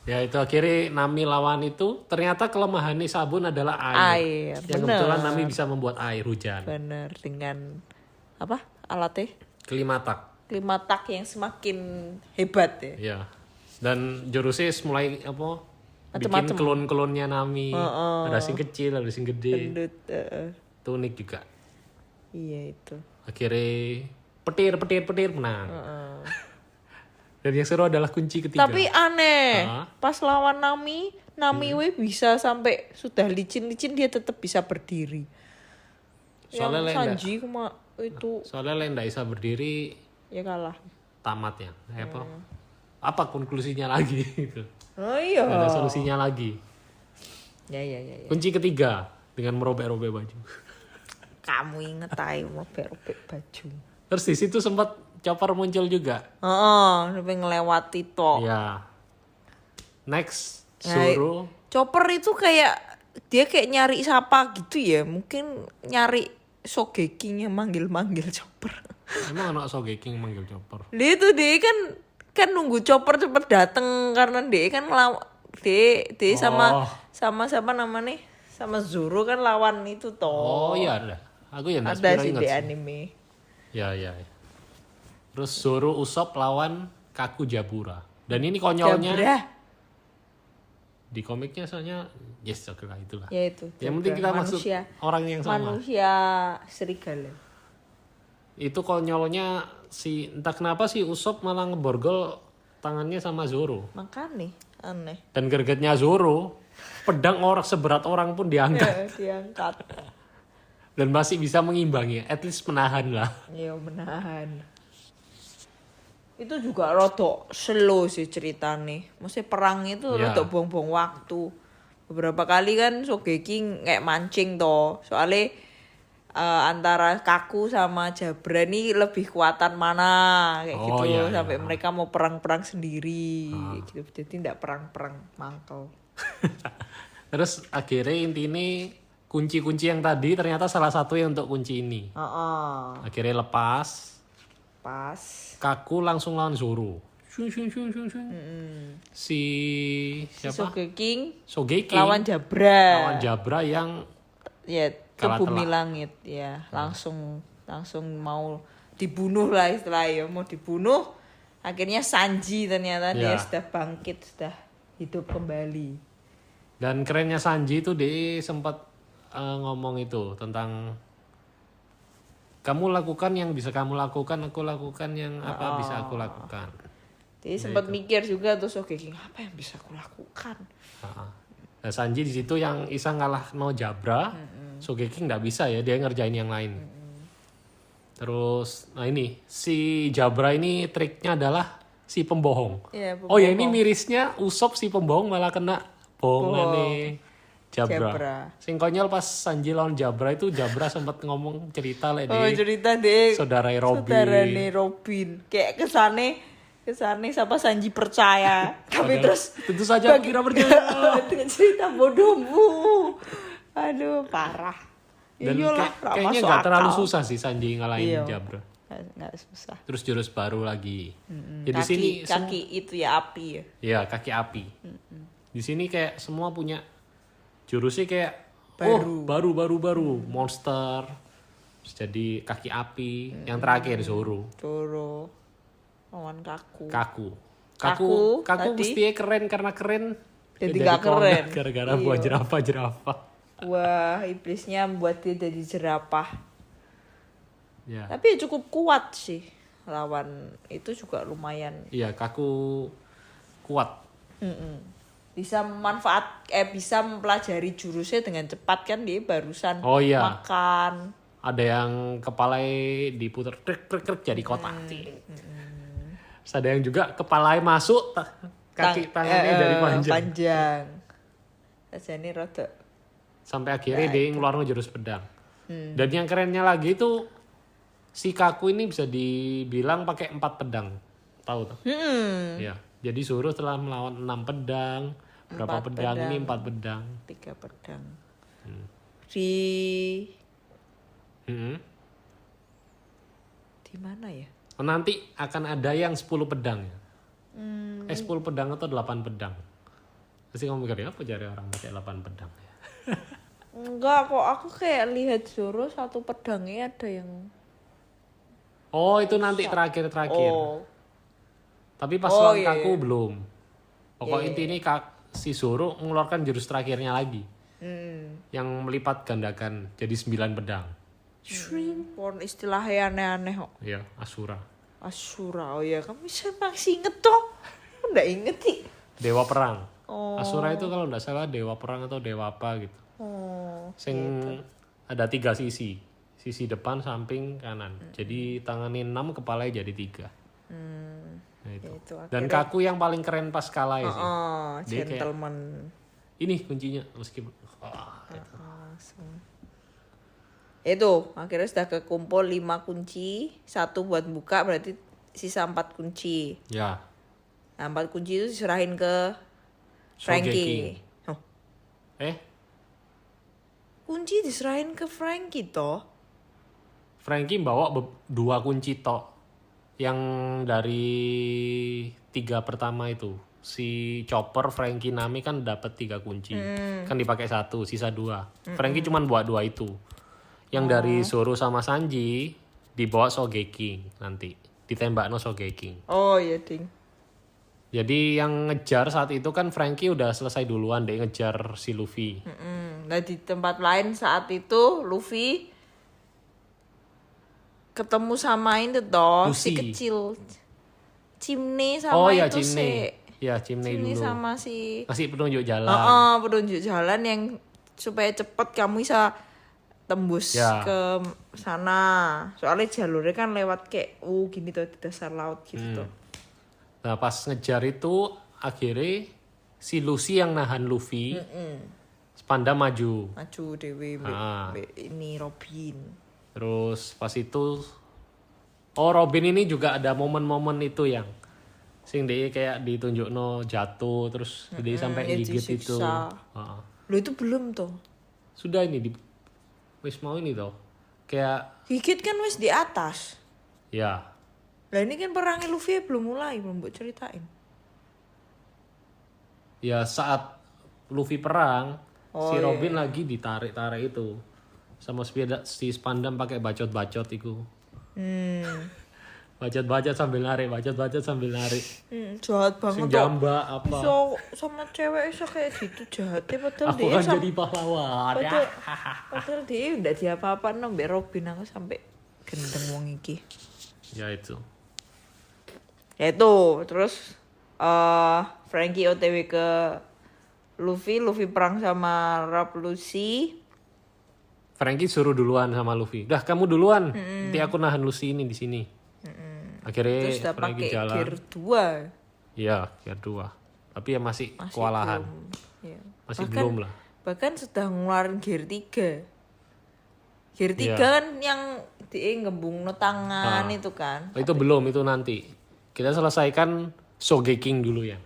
Ya itu akhirnya Nami lawan itu. Ternyata kelemahannya sabun adalah air. Yang kebetulan Nami bisa membuat air hujan. Bener, dengan apa alatnya? Klimatak yang semakin hebat ya. Ya. Dan jurusnya mulai bikin klon-klonnya Nami. Ada sing kecil, ada sing gede. Gendut. Itu unik juga. Iya itu. Akhirnya petir menang. Dan yang seru adalah kunci ketiga. Tapi aneh, pas lawan Nami bisa sampai sudah licin-licin dia tetap bisa berdiri. Soalnya Sanji itu. Soalnya Lenda bisa berdiri. Ya kalah. Tamat ya. Apa konklusinya lagi gitu. Oh iya. Ada solusinya lagi. Ya. Kunci ketiga dengan merobek-robek baju. Kamu inget aja robek-robek baju. Terus di situ sempat Chopper muncul juga. Sampai ngelewati toh. Ya. Next, Zoro. Chopper itu dia kayak nyari siapa gitu ya. Mungkin nyari Sogeking yang manggil-manggil Chopper. Emang anak Sogeking manggil Chopper? Dia kan nunggu Chopper cepet dateng karena dia kan dia sama siapa namanya? Sama Zoro kan lawan itu toh. Oh iya ada. Aku ya ada sih di anime. Ya. Terus Zoro Usopp lawan Kaku Jabura. Dan ini konyolnya. Jabura. Di komiknya soalnya oke lah itulah. Ya itu. Yang penting kita maksud orang yang sama. Manusia serigala. Itu konyolnya entah kenapa si Usopp malah ngeborgol tangannya sama Zoro. Makanya aneh. Dan gregetnya Zoro, pedang orang seberat orang pun diangkat. Diangkat. Dan masih bisa mengimbangi, at least menahan lah. Iya menahan. Itu juga rodok slow sih ceritanya. Maksudnya perang itu rodok buang-buang waktu. Beberapa kali kan Sogeking kayak mancing toh. Soalnya antara Kaku sama Jabra ini lebih kuatan mana kayak gitu. Sampai mereka mau perang-perang sendiri gitu. Jadi tidak perang-perang mangkel. Terus akhirnya intinya kunci-kunci yang tadi ternyata salah satu yang untuk kunci ini. Akhirnya lepas. Kaku langsung lawan Zoro. Si siapa? Sogeking lawan Jabra yang ke bumi langit ya. Langsung mau dibunuh lah istilahnya. Mau dibunuh. Akhirnya Sanji ternyata dia sudah bangkit, sudah hidup kembali. Dan kerennya Sanji itu dia sempat ngomong itu tentang kamu lakukan yang bisa kamu lakukan, aku lakukan yang apa bisa aku lakukan. Jadi sempat mikir juga tuh Sogeking apa yang bisa aku lakukan. Nah, Sanji di situ yang Isa ngalah no Jabra, Shogeki nggak bisa ya, dia ngerjain yang lain. Terus, nah ini si Jabra ini triknya adalah si pembohong. Iya, Oh ya ini mirisnya Usopp si pembohong malah kena bohongan nih Jabra. Sing konyol pas Sanji lawan Jabra itu Jabra sempat ngomong cerita cerita deh saudara Robin. Saudarane Robin. Kayak kesane siapa Sanji percaya. Tapi terus tentu saja kira percaya. dengan cerita bodohmu. Aduh, parah. Dan Iyalah, kayaknya nggak terlalu susah sih Sanji ngalahin Jabra. Nggak susah. Terus jurus baru lagi. Ya, di sini kaki itu ya api ya. Ya kaki api. Di sini kayak semua punya jurusnya kayak baru monster. Terus jadi kaki api. Yang terakhir Zoro lawan Kaku tadi mestinya keren karena keren. jadi nggak keren gara-gara buat jerapah. Wah, iblisnya buat dia jadi jerapah. Ya. Tapi cukup kuat sih. Lawan itu juga lumayan. Iya, Kaku kuat. Bisa bisa mempelajari jurusnya dengan cepat kan, dia barusan makan. Ada yang kepalanya diputer trek jadi kotak. Terus ada yang juga kepalanya masuk, tangannya dari panjang. Jadi rada sampai akhirnya dia ngeluarin jurus pedang. Dan yang kerennya lagi itu si Kaku ini bisa dibilang pakai 4 pedang. Tahu tuh? Ya. Jadi Zoro telah melawan 6 pedang. Berapa pedang? Ini 4 pedang. 3 pedang. Di mana ya? Nanti akan ada yang 10 pedang ya. 10 pedang atau 8 pedang. Pasti kamu mikir apa cari orang pakai 8 pedang ya? Enggak kok, aku kayak lihat Zoro 1 pedangnya ada yang itu nanti terakhir. Tapi pas Kaku belum. Pokok intinya si Zoro mengeluarkan jurus terakhirnya lagi. Yang melipat gandakan jadi 9 pedang. Pon istilahnya aneh-aneh kok. Iya, Asura. Oh ya, kamu masih inget toh? Enggak inget sih. Dewa perang. Asura itu kalau enggak salah dewa perang atau dewa apa gitu. Sing ada 3 sisi. Sisi depan, samping, kanan. Jadi tangannya 6, kepalanya jadi 3. Nah, itu. Dan Kaku yang paling keren pas kalah sih. Gentleman. Ini kuncinya meskipun itu akhirnya sudah kekumpul 5 kunci, 1 buat buka berarti sisa 4 kunci. Ya. Nah, 4 kunci itu diserahin ke Franky. Kunci diserahin ke Franky toh. Franky bawa 2 kunci toh. Yang dari 3 pertama itu. Si Chopper, Franky, Nami kan dapat 3 kunci. Kan dipakai 1, sisa 2. Franky cuma bawa 2 itu. Yang dari Zoro sama Sanji dibawa Shogeki nanti. Ditembak no Shogeki. Oh iya ding. Jadi yang ngejar saat itu kan Franky udah selesai duluan deh ngejar si Luffy. Nah di tempat lain saat itu Luffy ketemu sama itu toh si kecil Chimney sama itu Chimney. Ya Chimney dulu. Sama si kasih petunjuk jalan. Petunjuk jalan yang supaya cepet kamu bisa tembus ke sana. Soalnya jalurnya kan lewat kayak gini tuh di dasar laut gitu tuh. Nah pas ngejar itu akhirnya si Lucy yang nahan Luffy. Panda maju dewe ini Robin. Terus pas itu Robin ini juga ada momen-momen itu yang sing dia kayak ditunjuk no jatuh terus dia sampai gigit itu. Lo itu belum tuh. Sudah ini wis mau ini toh. Kayak gigit kan wis di atas. Ya. Lah ini kan perangnya Luffy belum mulai, belum buat ceritain. Ya saat Luffy perang, si Robin lagi ditarik-tarik itu. Sama si Spandam pakai bacot-bacot itu. Bacot-bacot sambil narik. Jahat banget. Sing jamba apa. So sama cewek iso kayak gitu jahatnya padahal dia kan jadi pahlawan. Padahal dia udah diapa-apa mbak Robin, aku sampai gendeng wong iki. Ya itu. Terus Franky OTW ke Luffy perang sama Rob Lucy. Frankie suruh duluan sama Luffy. Dah kamu duluan. Nanti aku nahan Lucy ini di sini. Akhirnya Terus udah Frankie pakai jalan. gear 2. Iya, gear 2. Tapi ya masih kewalahan. Ya. Masih belum lah. Bahkan sudah ngeluarin gear 3. Gear 3 kan yang dia ngembung tangan itu kan. Itu belum, itu nanti. Kita selesaikan Sogeking dulu ya.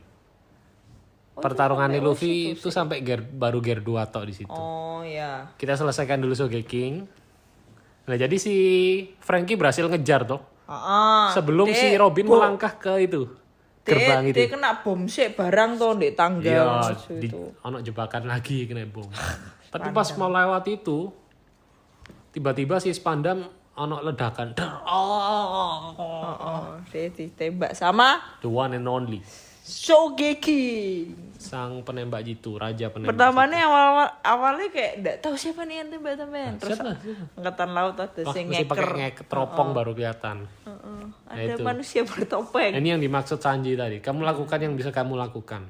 Pertarungannya Luffy itu sampai baru gear 2 tok di situ. Oh ya. Kita selesaikan dulu Sogeking. Nah, jadi si Frankie berhasil ngejar toh. Sebelum si Robin melangkah ke itu. Gerbang itu. Dia kena bom sih barang tuh di tangga itu. Ono jebakan lagi kena bom. Tapi pas mau lewat itu tiba-tiba si Spandam ono ledakan. Dia ditembak sama The one and only Shogeki. sang penembak jitu, raja penembak. Pertamanya awalnya kayak enggak tahu siapa nih yang tembak-tembakan. Terus siapa? Angkatan laut ada sing Mesti pakai ngeker. teropong baru kelihatan. Ada manusia bertopeng. Ini yang dimaksud Sanji tadi. Kamu lakukan yang bisa kamu lakukan.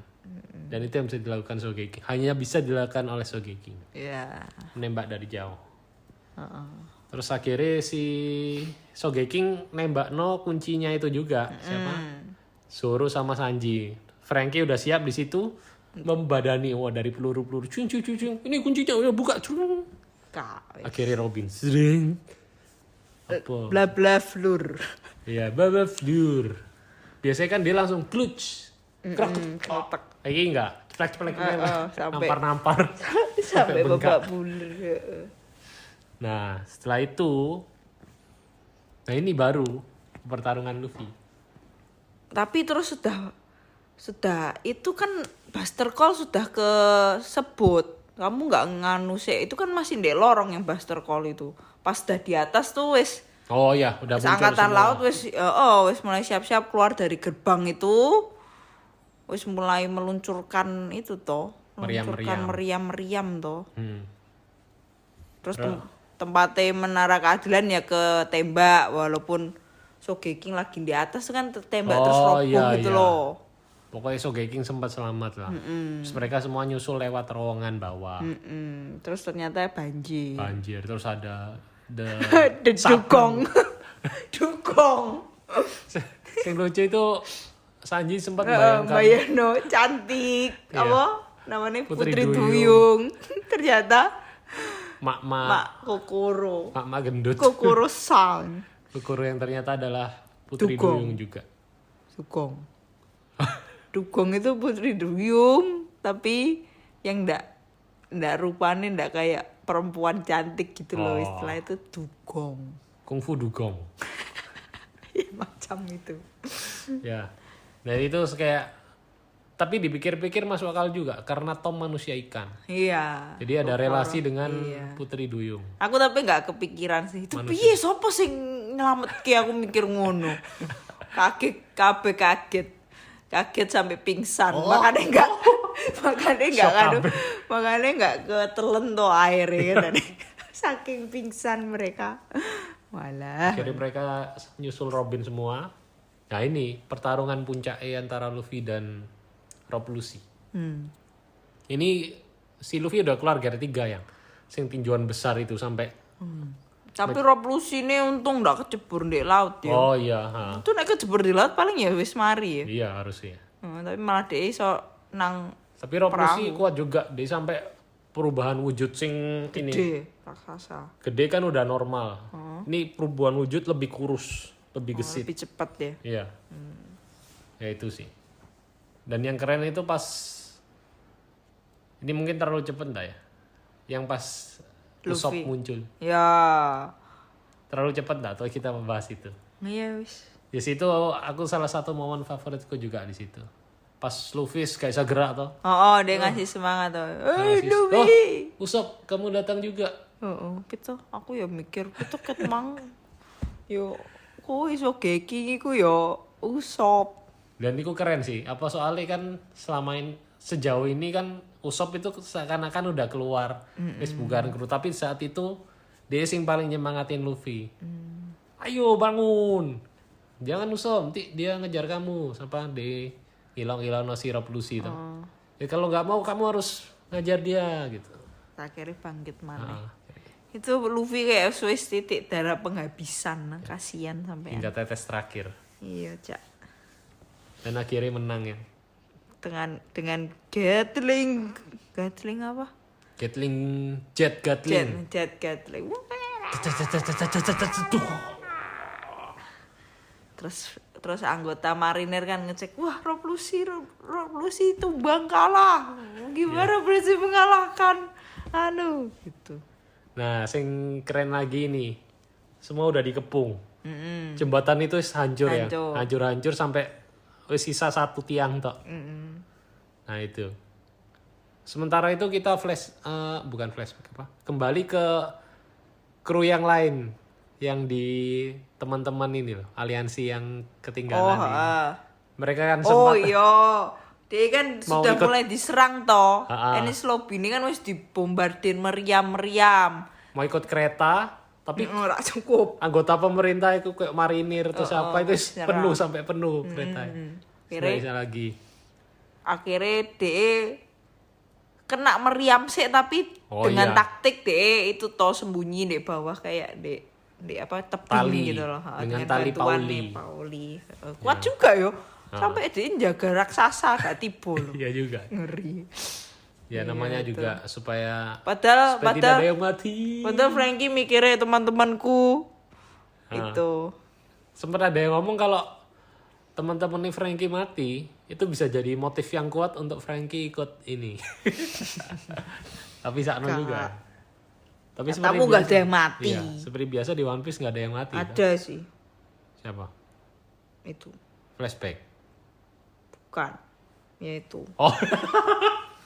Dan itu yang bisa dilakukan Shogeki. Hanya bisa dilakukan oleh Shogeki. Iya. Menembak dari jauh. Terus akhirnya si Shogeki nembak kuncinya itu juga. Siapa? Zoro sama Sanji. Frankie udah siap di situ membadani dari peluru-peluru. Cung. Ini kuncinya udah buka. Cung. Akhirnya Robin sering Bla bla flur. Iya, bla flur. Biasanya kan dia langsung clutch. Kotak. Lagi enggak? Ceplek sampai nampar. sampai babak bulir. Nah, setelah itu ini baru pertarungan Luffy. Tapi terus sudah itu kan Buster Call sudah kesebut. Kamu nggak nganu sih, itu kan masih di lorong yang Buster Call itu. Pas udah di atas tuh wis. Oh iya, udah muncul angkatan semua. laut wis mulai siap-siap keluar dari gerbang itu. Wis mulai meluncurkan itu toh, meriam-meriam toh. Terus tempatnya menara keadilan ya ke tembak, walaupun Shogeki lagi di atas kan tembak terus roboh gitu loh. Pokoknya Shogeki sempat selamat lah. Terus mereka semua nyusul lewat terowongan bawah. Terus ternyata banjir. Terus ada dukong. Dukong. Yang lucu itu Sanji sempat bayangno cantik. Apa namanya Putri Duyung. Ternyata Mak Kokoro. Mak gendut. Kokoro sang. Kokoro yang ternyata adalah Putri Duyung juga. Dugong itu Putri Duyung, tapi yang ndak rupanya ndak kayak perempuan cantik gitu loh, istilah itu dugong. Kungfu dugong. Ya, macam itu. Ya. Dan itu kayak tapi dipikir-pikir masuk akal juga karena Tom manusia ikan. Iya. Jadi ada relasi dengan Putri Duyung. Aku tapi nggak kepikiran sih. Itu piye sopo sing nyelametke, aku mikir ngono. Kaget sampai pingsan. Makanya enggak ketelen tuh airnya tadi. Saking pingsan mereka. Walah. Akhirnya mereka nyusul Robin semua. Nah ini pertarungan puncak antara Luffy dan Rob Lucy. Ini si Luffy udah keluar gear 3 yang sing tinjuan besar itu sampai. Tapi Rob Lucy ini untung nggak kecebur di laut ya. Oh iya. Itu nek kecebur di laut paling ya wis mari ya. Iya harusnya. Tapi malah dia iso nang. Tapi Rob Lucy kuat juga. Dia sampai perubahan wujud sing ini. Gede, raksasa. Gede kan udah normal. Ini perubahan wujud lebih kurus, lebih gesit. Lebih cepat ya. Iya. Ya itu sih. Dan yang keren itu pas ini mungkin terlalu cepet enggak ya? Yang pas Usopp muncul. Ya. Terlalu cepet enggak atau kita membahas itu? Iya wis. Di situ aku salah satu momen favoritku juga di situ. Pas Luffy gak bisa gerak toh. Dia ngasih semangat toh. Luffy. Usopp, kamu datang juga. Gitu. Aku ya mikir itu ket mang. Yo, kok iso Shogeki iku yo Usopp. Dan itu keren sih. Apa soalnya kan sejauh ini kan Usopp itu seakan-akan udah keluar. Wis bukan kru, tapi saat itu dia sing paling nyemangatin Luffy. Ayo bangun. Jangan Usopp, nanti dia ngejar kamu. Sampai di hilang si Rob Lucy tuh. Ya kalau nggak mau kamu harus ngajar dia gitu. Akhirnya bangkit mana. Itu Luffy kayak Swiss titik darah penghabisan, kasihan sampai. Hingga tetes terakhir. Iya, Cak. Dan akhirnya menang ya. Dengan Gatling apa? Jet Gatling. Terus anggota marinir kan ngecek, wah Rob Lucy tumbang kalah. Gimana berhasil mengalahkan? Gitu. Nah, sing keren lagi nih. Semua udah dikepung. Jembatan itu hancur ya. Hancur sampai sisa 1 tiang tok. Nah, itu. Sementara itu kita bukan flashback apa? Kembali ke kru yang lain yang di teman-teman ini loh, aliansi yang ketinggalan ini. Mereka kan sempat dia kan sudah mulai diserang toh. Enies Lobby ini kan wis dibombardir meriam. Mau ikut kereta, tapi ora cukup. Anggota pemerintah itu kayak marinir atau siapa itu sampai penuh kereta. Akhirnya lagi. Akhirnya dia kena meriam sih tapi dengan taktik dia itu toh sembunyi di bawah kayak di tebing tali, gitu loh. Dengan tali Pauli. Kuat juga yo. Sampai dia jaga raksasa gak tiba loh. Iya juga. Ngeri. Ya namanya juga supaya padahal tidak ada yang mati. Padahal Frankie mikirnya teman-temanku itu. Sempat ada yang ngomong kalau teman-teman Frankie mati itu bisa jadi motif yang kuat untuk Frankie ikut ini. Tapi sakno juga. Tapi kamu gak ada yang mati. Iya, seperti biasa di One Piece gak ada yang mati. Ada sih. Siapa? Itu. Flashback. Bukan. Ya itu. Oh.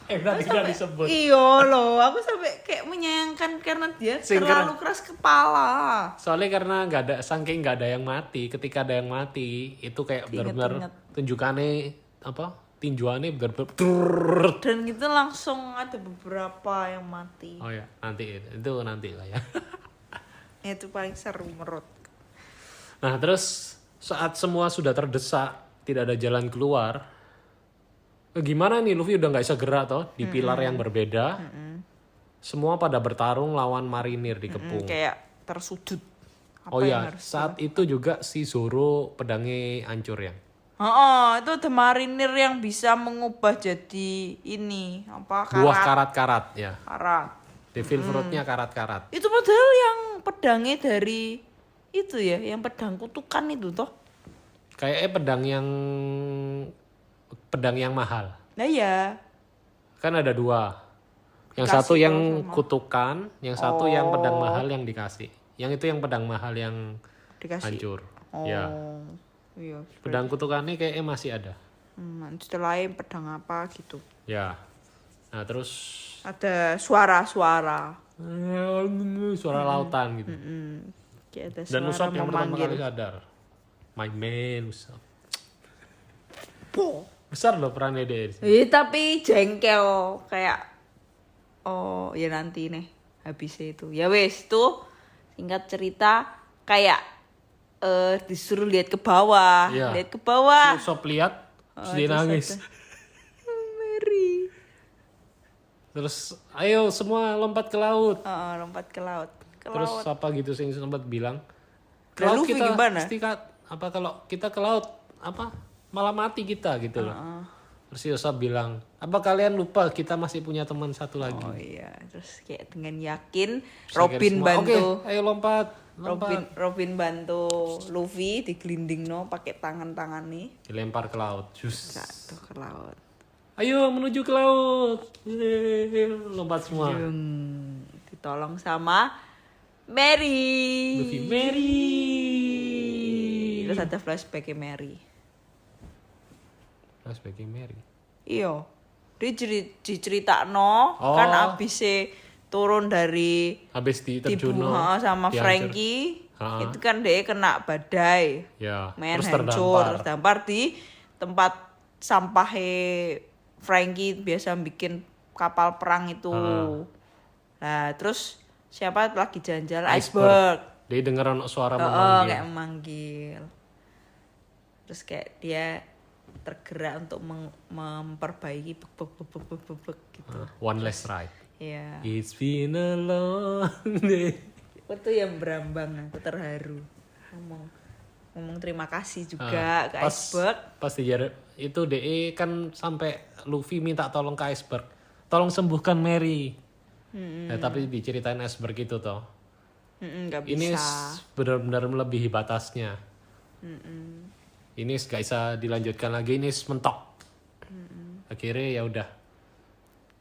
Tadi udah disebut. Iya loh, aku sampai kayak menyayangkan karena dia terlalu keras kepala. Soalnya karena saking nggak ada yang mati, ketika ada yang mati itu kayak benar-benar tunjukannya tinjuannya benar-benar. Dan gitu langsung ada beberapa yang mati. Oh ya, itu nanti lah ya. Itu paling seru menurut. Nah terus saat semua sudah terdesak, tidak ada jalan keluar. Gimana nih Luffy udah nggak bisa gerak toh di pilar yang berbeda. Semua pada bertarung lawan marinir dikepung. Kayak tersudut. Saat itu juga si Zoro pedangnya hancur ya. Itu ada marinir yang bisa mengubah jadi ini buah karat-karat ya. Karat. Devil fruitnya karat-karat. Itu padahal yang pedangnya dari itu ya, yang pedang kutukan itu toh. Kayaknya pedang yang mahal. Nah iya. Kan ada 2. Yang satu yang kutukan, yang satu yang pedang mahal yang dikasih. Yang itu yang pedang mahal yang hancur. Ya. Iya. Pedang kutukannya kayaknya masih ada. Setelahnya pedang apa gitu. Ya. Nah terus ada suara-suara. Suara lautan gitu. Kayak ada dan Usopp yang pertama kali sadar. My man Usopp. Besar loh perannya dia. Tapi jengkel kayak ya nanti nih habisnya itu. Ya wes tuh singkat cerita kayak disuruh lihat ke bawah. Ya. Lihat ke bawah. Usopp lihat terus dia nangis. Mary. Terus ayo semua lompat ke laut. Lompat ke laut. Terus apa gitu sih sempat bilang. Ke laut kita gimana? Kalau kita ke laut malah mati kita gitu loh. Terus Usopp bilang, apa kalian lupa kita masih punya teman satu lagi? Oh iya, terus kayak dengan yakin Robin bantu. Oke, ayo lompat. Robin bantu Luffy digelinding pakai tangan-tangan nih. Dilempar ke laut. Jatuh ke laut. Ayo menuju ke laut. Lompat semua. Ditolong sama Mary. Luffy, Mary. Terus ada flashback-nya Mary. Flashback-nya Mary. Iya. Dia diceritakno kan abisnya turun dari habis diterjun sama Frankie. Itu kan dia kena badai. Ya. Terus terdampar di tempat sampah Frankie biasa bikin kapal perang itu. Nah, terus siapa lagi jalan-jalan Iceberg. Dia denger suara memanggil. Kayak memanggil. Terus kayak dia tergerak untuk memperbaiki bek gitu. One last ride. Iya. It's been a long day. Aku tuh yang berambang, aku terharu. Ngomong terima kasih juga ke Iceberg. Pas itu DE kan sampai Luffy minta tolong ke Iceberg. Tolong sembuhkan Mary. Tapi diceritain Iceberg itu toh. Gak bisa. Ini benar-benar melebihi batasnya. Ini gak bisa dilanjutkan lagi, ini mentok. Akhirnya ya udah.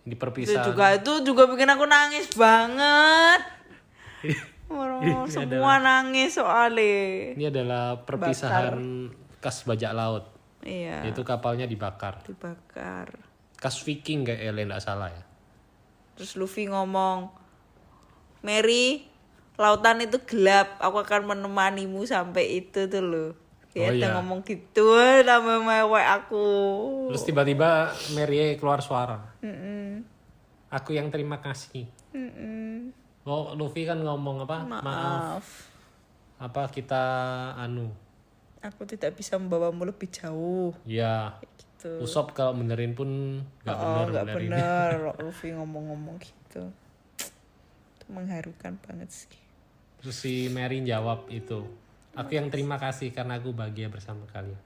Ini perpisahan. Itu juga bikin aku nangis banget. Semua nangis soalnya. Ini adalah perpisahan kas bajak laut. Iya. Itu kapalnya dibakar. Kas Viking kayak enggak salah ya. Terus Luffy ngomong, Mary, lautan itu gelap, aku akan menemanimu sampai itu tuh loh. Dia ngomong gitu, nama mewek aku. Terus tiba-tiba Mary keluar suara. Aku yang terima kasih. Oh, Luffy kan ngomong apa? Maaf. Apa kita Aku tidak bisa membawamu lebih jauh. Ya. Gitu. Usopp kalau benerin pun nggak bener. Luffy ngomong gitu. Itu mengharukan banget sih. Terus si Mary jawab itu. Aku yang terima kasih karena aku bahagia bersama kalian.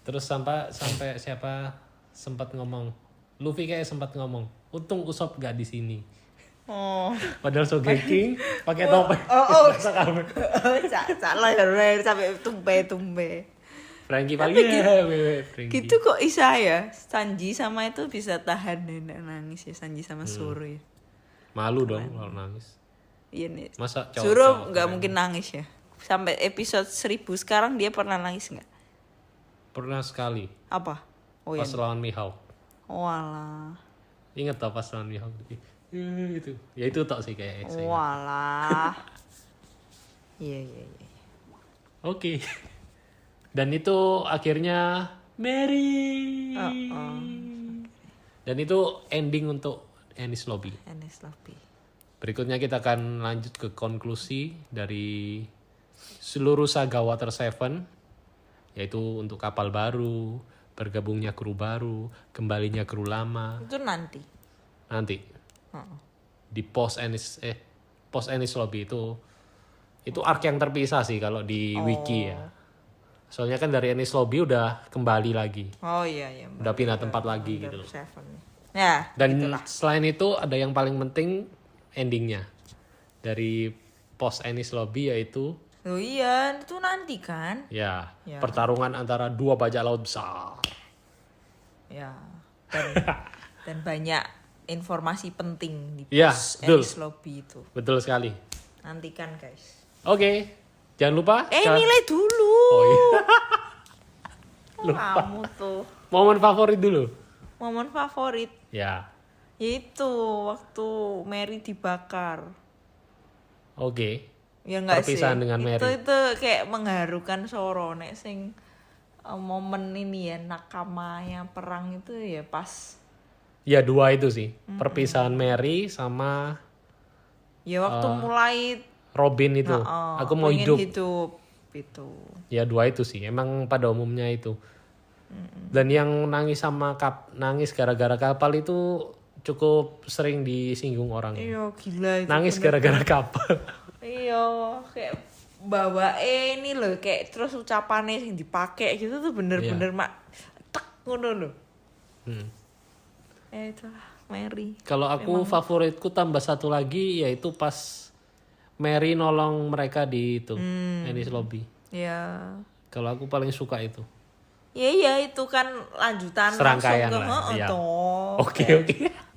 Terus sampai siapa sempat ngomong. Luffy kayak sempat ngomong. Untung Usopp gak di sini. Padahal Sogeking pakai topeng. Salah ya sampai tumpe. Franky paling gitu kok Isa ya. Sanji sama itu bisa tahan nangis ya. Sanji sama Zoro ya. Malu dong kalau nangis. Iya nih. Masa Zoro nggak mungkin nangis ya. Sampai episode 1000 sekarang dia pernah nangis nggak? Pernah sekali. Apa? Pas lawan Mihawk. Walah. Ingat tau pas lawan Mihawk itu. Ya itu tok sih kayak. Walah. Iya. Oke. Dan itu akhirnya Mary. Dan itu ending untuk Enies Lobby. Berikutnya kita akan lanjut ke konklusi dari seluruh saga Water 7, yaitu untuk kapal baru, bergabungnya kru baru, kembalinya kru lama. Itu nanti. Di post Enies Lobby itu arc yang terpisah sih kalau di wiki ya. Soalnya kan dari Enies Lobby udah kembali lagi. Iya. Udah pindah tempat lagi gitu. Ya. Dan gitulah. selain itu ada yang paling penting endingnya dari post Enies Lobby yaitu. Oh iya, itu nanti kan? Ya. Pertarungan antara dua bajak laut besar. Ya. Dan banyak informasi penting di post Enies Lobby itu. Betul sekali. Nantikan guys. Oke. Jangan lupa. Nilai dulu. Oh iya. Lupa. Kamu tuh. Momen favorit dulu. Momen favorit. Ya. Itu waktu Mary dibakar. Oke. Ya enggak sih. Perpisahan dengan Mary. Itu kayak mengharukan Zoro nek sing momen ini ya nakamanya perang itu ya pas. Ya dua itu sih. Perpisahan Mary sama ya waktu mulai Robin itu. Aku mau hidup itu. Ya dua itu sih. Emang pada umumnya itu. Dan yang nangis nangis gara-gara kapal itu cukup sering disinggung orang. Iya gila itu. Nangis gara-gara kapal. Iya kayak bawa ini loh kayak terus ucapannya yang dipakai gitu tuh bener-bener mak tek ngono loh. Itulah Mary. Kalau aku favoritku tambah satu lagi yaitu pas Mary nolong mereka di itu Enies Lobby. Iya. Kalau aku paling suka itu. Iya itu kan lanjutan serangkaian lah. Ya. Oke.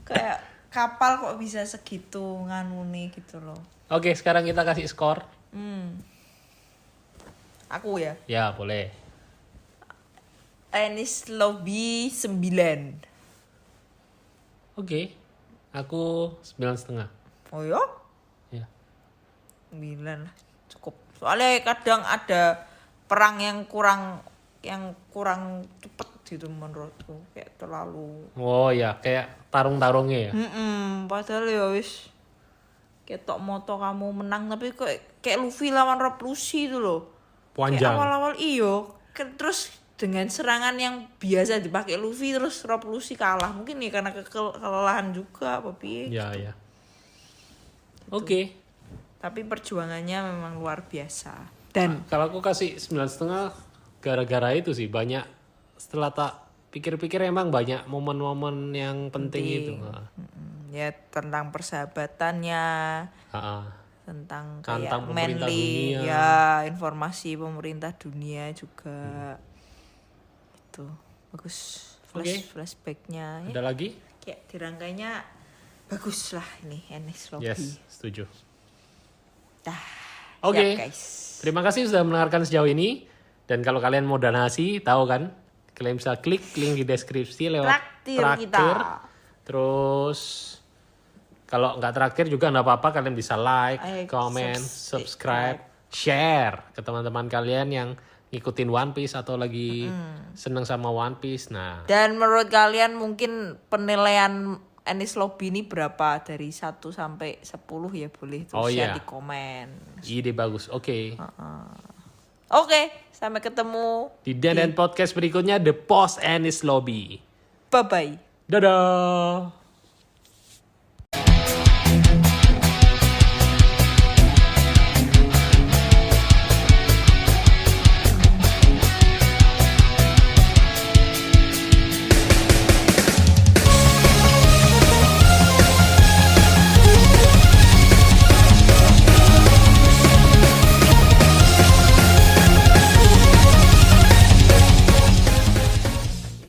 Kayak kapal kok bisa segitu nganuni gitu loh. Oke, sekarang kita kasih skor. Aku ya. Ya boleh. Enies Lobby 9. Oke. Aku 9,5. Oh ya? Ya. 9 lah cukup. Soalnya kadang ada perang yang kurang cepet gitu menurutku kayak terlalu. Oh ya kayak tarung-tarungnya ya. Padahal ya wis ketok moto kamu menang tapi kayak Luffy lawan Rob Lucy itu loh. panjang. Awal-awal terus dengan serangan yang biasa dipakai Luffy terus Rob Lucy kalah. Mungkin ya karena kelelahan juga apa piye. Ya, ya. Oke. Tapi perjuangannya memang luar biasa. Dan kalau aku kasih 9,5 gara-gara itu sih, banyak setelah tak pikir-pikir emang banyak momen-momen yang penting itu. Ya tentang persahabatannya. Tentang kayak manly dunia. Ya informasi pemerintah dunia juga. Itu bagus. Flashbacknya ya. Ada lagi? Kayak dirangkainya bagus lah ini Enies Lobby. Yes, setuju. Oke. Guys. Terima kasih sudah mendengarkan sejauh ini. Dan kalau kalian mau donasi, tahu kan? Kalian bisa klik link di deskripsi lewat traktir. Terus kalau nggak traktir juga nggak apa-apa, kalian bisa like, comment, subscribe, share ke teman-teman kalian yang ngikutin One Piece atau lagi seneng sama One Piece. Nah. Dan menurut kalian mungkin penilaian Enies Lobby ini berapa dari 1 sampai 10 ya, boleh tuh share di komen. Ide bagus. Oke. Oke, sampai ketemu di Dan Podcast berikutnya, The Post Enies Lobby. Bye bye. Dadah.